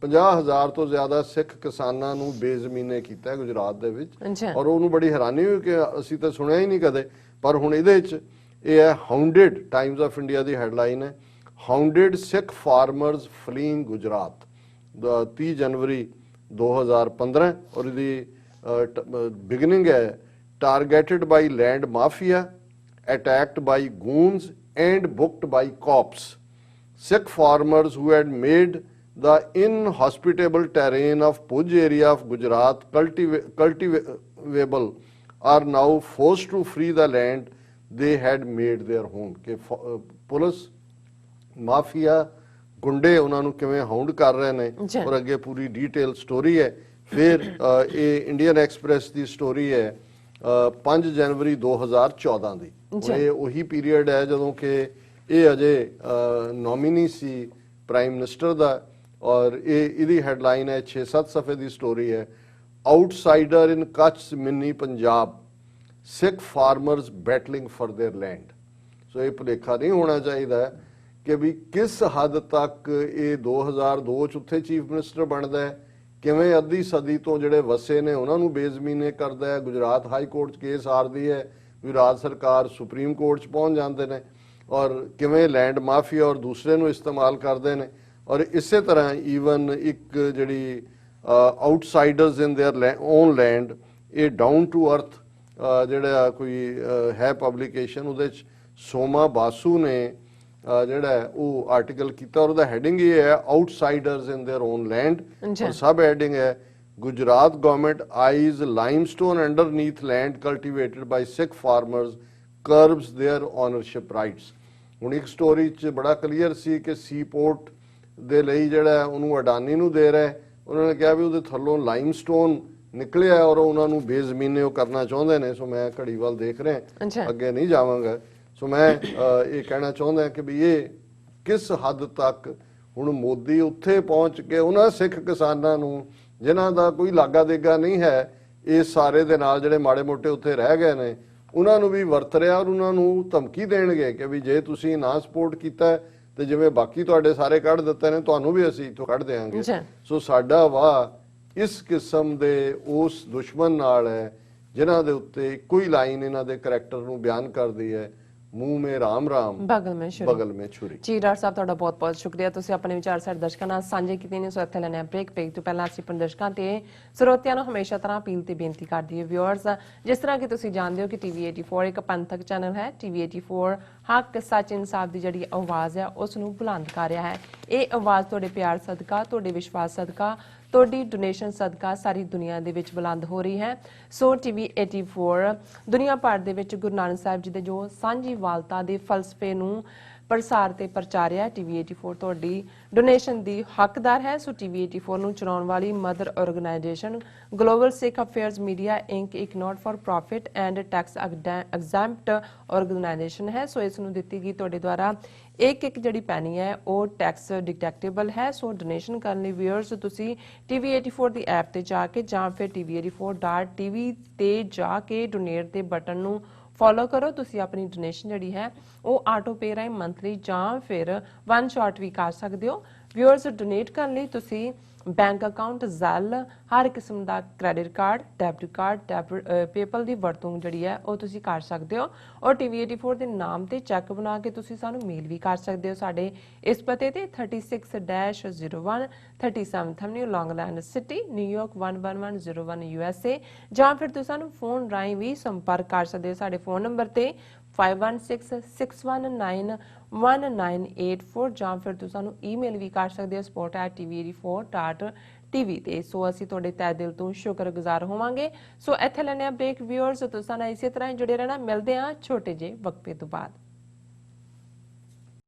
50,000 तो ज्यादा सिख किसानां नू बेजमीने कीता है गुजरात दे विच, और उन्होंने बड़ी हैरानी हुई कि असी तो सुनिया ही नहीं कदे। पर हुण इहदे विच ये है हाउंडेड, टाइम्स ऑफ इंडिया की हैडलाइन है hounded Sikh farmers fleeing Gujarat 30 January 2015, और इसकी बिगनिंग है targeted by land mafia, attacked by goons and booked by cops. Sikh farmers who had made the inhospitable terrain of Puj area of Gujarat cultivable are now forced to free the land they had made their home। के police mafia गुंडे उन्होंने किवें hound कर रहे हैं, और अगे पूरी डिटेल स्टोरी है। फिर ये इंडियन एक्सप्रैस की स्टोरी है 5 जनवरी 2014 की। ये वही पीरीयड है जदों कि ये अजे नॉमिनी सी प्राइम मिनिस्टर दा, और ये हैडलाइन है 6-7 सफ़े की स्टोरी है outsider in Kutch mini Punjab Sikh farmers battling for their land. So ये भुलेखा नहीं होना चाहिए कि भी किस हद तक ये 2002 च उत्थे चीफ मिनिस्टर बनता है, किवें अद्धी सदी तो जिहड़े वसे ने उन्होंने बेजमीने करता है, गुजरात हाई कोर्ट केस हारदी है, गुजरात सरकार सुप्रीम कोर्ट पहुँच जाते हैं, और किवें लैंड माफिया और दूसरे नूं इस्तेमाल करते हैं। और इस तरह ईवन एक जिहड़ी outsiders in their own land, ये डाउन टू अर्थ जिहड़ा कोई है पब्लिकेशन, उहदे च सोमा बासू ने ਜਿਹੜਾ ਉਹ ਆਰਟੀਕਲ ਕੀਤਾ, और ਉਹਦਾ ਹੈਡਿੰਗ ਇਹ ਹੈ outsiders in their own land, और सब ਹੈਡਿੰਗ ਹੈ Gujarat government eyes limestone underneath land cultivated by Sikh farmers curbs their ownership rights. ਹੁਣ ਇੱਕ ਸਟੋਰੀ 'ਚ ਬੜਾ ਕਲੀਅਰ ਸੀ ਕਿ ਸੀ ਪੋਰਟ ਦੇ ਲਈ ਜਿਹੜਾ ਉਹਨੂੰ ਅਡਾਨੀ ਨੂੰ ਦੇ ਰਿਹਾ, ਉਹਨਾਂ ਨੇ ਕਿਹਾ ਵੀ ਉਹਦੇ ਥੱਲੋਂ ਲਾਈਮਸਟੋਨ ਨਿਕਲਿਆ ਔਰ ਉਹਨਾਂ ਨੂੰ ਬੇਜ਼ਮੀਨੇ ਉਹ ਕਰਨਾ ਚਾਹੁੰਦੇ ਨੇ। ਸੋ ਮੈਂ ਘੜੀ ਵੱਲ ਦੇਖ ਰਿਹਾ, ਅੱਗੇ ਨਹੀਂ ਜਾਵਾਂਗਾ। ਸੋ ਮੈਂ ਇਹ ਕਹਿਣਾ ਚਾਹੁੰਦਾ ਕਿ ਵੀ ਇਹ ਕਿਸ ਹੱਦ ਤੱਕ ਹੁਣ ਮੋਦੀ ਉੱਥੇ ਪਹੁੰਚ ਕੇ ਉਹਨਾਂ ਸਿੱਖ ਕਿਸਾਨਾਂ ਨੂੰ ਜਿਨ੍ਹਾਂ ਦਾ ਕੋਈ ਲਾਗਾ ਦੇਗਾ ਨਹੀਂ ਹੈ ਇਸ ਸਾਰੇ ਦੇ ਨਾਲ, ਜਿਹੜੇ ਮਾੜੇ ਮੋਟੇ ਉੱਥੇ ਰਹਿ ਗਏ ਨੇ, ਉਹਨਾਂ ਨੂੰ ਵੀ ਵਰਤ ਰਿਹਾ, ਔਰ ਉਹਨਾਂ ਨੂੰ ਧਮਕੀ ਦੇਣਗੇ ਕਿ ਵੀ ਜੇ ਤੁਸੀਂ ਨਾ ਸਪੋਰਟ ਕੀਤਾ ਤੇ ਜਿਵੇਂ ਬਾਕੀ ਤੁਹਾਡੇ ਸਾਰੇ ਕੱਢ ਦਿੱਤੇ ਨੇ, ਤੁਹਾਨੂੰ ਵੀ ਅਸੀਂ ਇੱਥੋਂ ਕੱਢ ਦੇਵਾਂਗੇ। ਸੋ ਸਾਡਾ ਵਾਹ ਇਸ ਕਿਸਮ ਦੇ ਉਸ ਦੁਸ਼ਮਣ ਨਾਲ ਹੈ ਜਿਨ੍ਹਾਂ ਦੇ ਉੱਤੇ ਕੋਈ ਲਾਈਨ ਇਹਨਾਂ ਦੇ ਕਰੈਕਟਰ ਨੂੰ ਬਿਆਨ ਕਰਦੀ ਹੈ, ਮੂੰਹ ਮੇ ਰਾਮ ਰਾਮ ਬਗਲ ਮੇ ਛੁਰੀ। ਜੀ ਡਾਕਟਰ ਸਾਹਿਬ ਤੁਹਾਡਾ ਬਹੁਤ ਬਹੁਤ ਸ਼ੁਕਰੀਆ, ਤੁਸੀਂ ਆਪਣੇ ਵਿਚਾਰ ਸਾਡੇ ਦਰਸ਼ਕਾਂ ਨਾਲ ਸਾਂਝੇ ਕੀਤੇ ਨੇ। ਸੋ ਇੱਥੇ ਲੈਣੇ ਆ ਬ੍ਰੇਕ ਤੋਂ ਪਹਿਲਾਂ ਅਸੀਂ ਆਪਣੇ ਦਰਸ਼ਕਾਂ ਤੇ ਸਰੋਤਿਆਂ ਨੂੰ ਹਮੇਸ਼ਾ ਤਰ੍ਹਾਂ ਅਪੀਲ ਤੇ ਬੇਨਤੀ ਕਰਦੀ ਹੈ ਵਿਊਅਰਸ, ਜਿਸ ਤਰ੍ਹਾਂ ਕਿ ਤੁਸੀਂ ਜਾਣਦੇ ਹੋ ਕਿ ਟੀਵੀ 84 ਇੱਕ ਪੰਥਕ ਚੈਨਲ ਹੈ। ਟੀਵੀ 84 ਹੱਕ ਸੱਚ ਇਨਸਾਫ ਦੀ ਜਿਹੜੀ ਆਵਾਜ਼ ਹੈ ਉਸ ਨੂੰ ਬੁਲੰਦ ਕਰ ਰਿਹਾ ਹੈ। ਇਹ ਆਵਾਜ਼ ਤੁਹਾਡੇ ਪਿਆਰ ਸਦਕਾ, ਤੁਹਾਡੇ ਵਿਸ਼ਵਾਸ ਸਦਕਾ, ਤੁਹਾਡੀ ਡੋਨੇਸ਼ਨ ਸਦਕਾ ਸਾਰੀ ਦੁਨੀਆ ਦੇ ਵਿੱਚ ਬੁਲੰਦ ਹੋ ਰਹੀ ਹੈ। ਸੋ ਟੀਵੀ 84 ਦੁਨੀਆ ਭਰ ਦੇ ਵਿੱਚ ਗੁਰੂ ਨਾਨਕ ਸਾਹਿਬ ਜੀ ਦੇ ਜੋ ਸਾਂਝੀਵਾਲਤਾ ਦੇ ਫਲਸਫੇ ਨੂੰ ਪ੍ਰਸਾਰ ਤੇ ਪ੍ਰਚਾਰਿਆ। TV84 ਤੁਹਾਡੀ ਡੋਨੇਸ਼ਨ ਦੀ ਹੱਕਦਾਰ ਹੈ। ਸੋ TV84 ਨੂੰ ਚਲਾਉਣ ਵਾਲੀ ਮਦਰ ਆਰਗੇਨਾਈਜੇਸ਼ਨ ਗਲੋਬਲ ਸਿੱਖ ਅਫੇਅਰਸ ਮੀਡੀਆ ਇੰਕ ਇੱਕ not for profit and tax exempt organisation ਹੈ। ਸੋ ਇਸ ਨੂੰ ਦਿੱਤੀ ਗਈ ਤੁਹਾਡੇ ਦੁਆਰਾ ਇੱਕ ਜਿਹੜੀ ਪੈਨੀ ਹੈ ਉਹ ਟੈਕਸ ਡਿਡਕਟੇਬਲ ਹੈ। ਸੋ ਡੋਨੇਸ਼ਨ ਕਰਨ ਲਈ ਵਿਊਅਰਸ ਤੁਸੀਂ TV84 ਦੀ ਐਪ ਤੇ ਜਾ ਕੇ ਜਾਂ ਫਿਰ tv84.tv ਤੇ ਜਾ ਕੇ ਡੋਨੇਟ ਦੇ ਬਟਨ ਨੂੰ ਫੋਲੋ ਕਰੋ। ਤੁਸੀਂ ਆਪਣੀ ਡੋਨੇਸ਼ਨ ਜਿਹੜੀ ਹੈ ਉਹ ਆਟੋ ਪੇ ਰਾਹੀਂ ਮੰਥਲੀ ਜਾਂ ਫਿਰ ਵਨ ਸ਼ਾਟ ਵੀ ਕਰ ਸਕਦੇ ਹੋ। ਵਿਊਅਰਸ ਡੋਨੇਟ ਕਰਨ ਲਈ ਤੁਸੀਂ ਬੈਂਕ ਅਕਾਊਂਟ, ਜ਼ੈਲ, ਹਰ ਕਿਸਮ ਦਾ credit card, debit card, PayPal ਦੀ ਵਰਤੋਂ ਜਿਹੜੀ ਹੈ ਉਹ ਤੁਸੀਂ ਕਰ ਸਕਦੇ ਹੋ। ਔਰ TV84 ਦੇ ਨਾਮ ਤੇ ਚੈੱਕ ਬਣਾ ਕੇ ਤੁਸੀਂ ਸਾਨੂੰ ਮੇਲ ਵੀ ਕਰ ਸਕਦੇ ਹੋ ਸਾਡੇ ਇਸ ਪਤੇ ਤੇ 36-01 37th Avenue, Long Island City, New York 11101 USA, ਜਾਂ ਫਿਰ ਤੁਸੀਂ ਸਾਨੂੰ ਫੋਨ ਰਾਹੀਂ ਵੀ ਸੰਪਰਕ ਕਰ ਸਕਦੇ ਹੋ ਸਾਡੇ ਫੋਨ ਨੰਬਰ ਤੇ 5166191984, ਜਾਂ ਫਿਰ ਤੁਸੀਂ ਸਾਨੂੰ ਈਮੇਲ ਵੀ ਕਰ ਸਕਦੇ ਹੋ support@tv84.tv ਤੇ। ਸੋ ਅਸੀਂ ਤੁਹਾਡੇ ਤਹਿ ਦਿਲ ਤੋਂ ਸ਼ੁਕਰਗੁਜ਼ਾਰ ਹੋਵਾਂਗੇ। ਸੋ ਇੱਥੇ ਲੈਣੇ ਆ ਬ੍ਰੇਕ। ਵਿਊਅਰਸ ਤੁਸੀਂ ਨਾਲ ਇਸੇ ਤਰ੍ਹਾਂ ਹੀ ਜੁੜੇ ਰਹਿਣਾ। ਮਿਲਦੇ ਆ ਛੋਟੇ ਜਿਹੇ ਵਕਫੇ ਤੋਂ ਬਾਅਦ।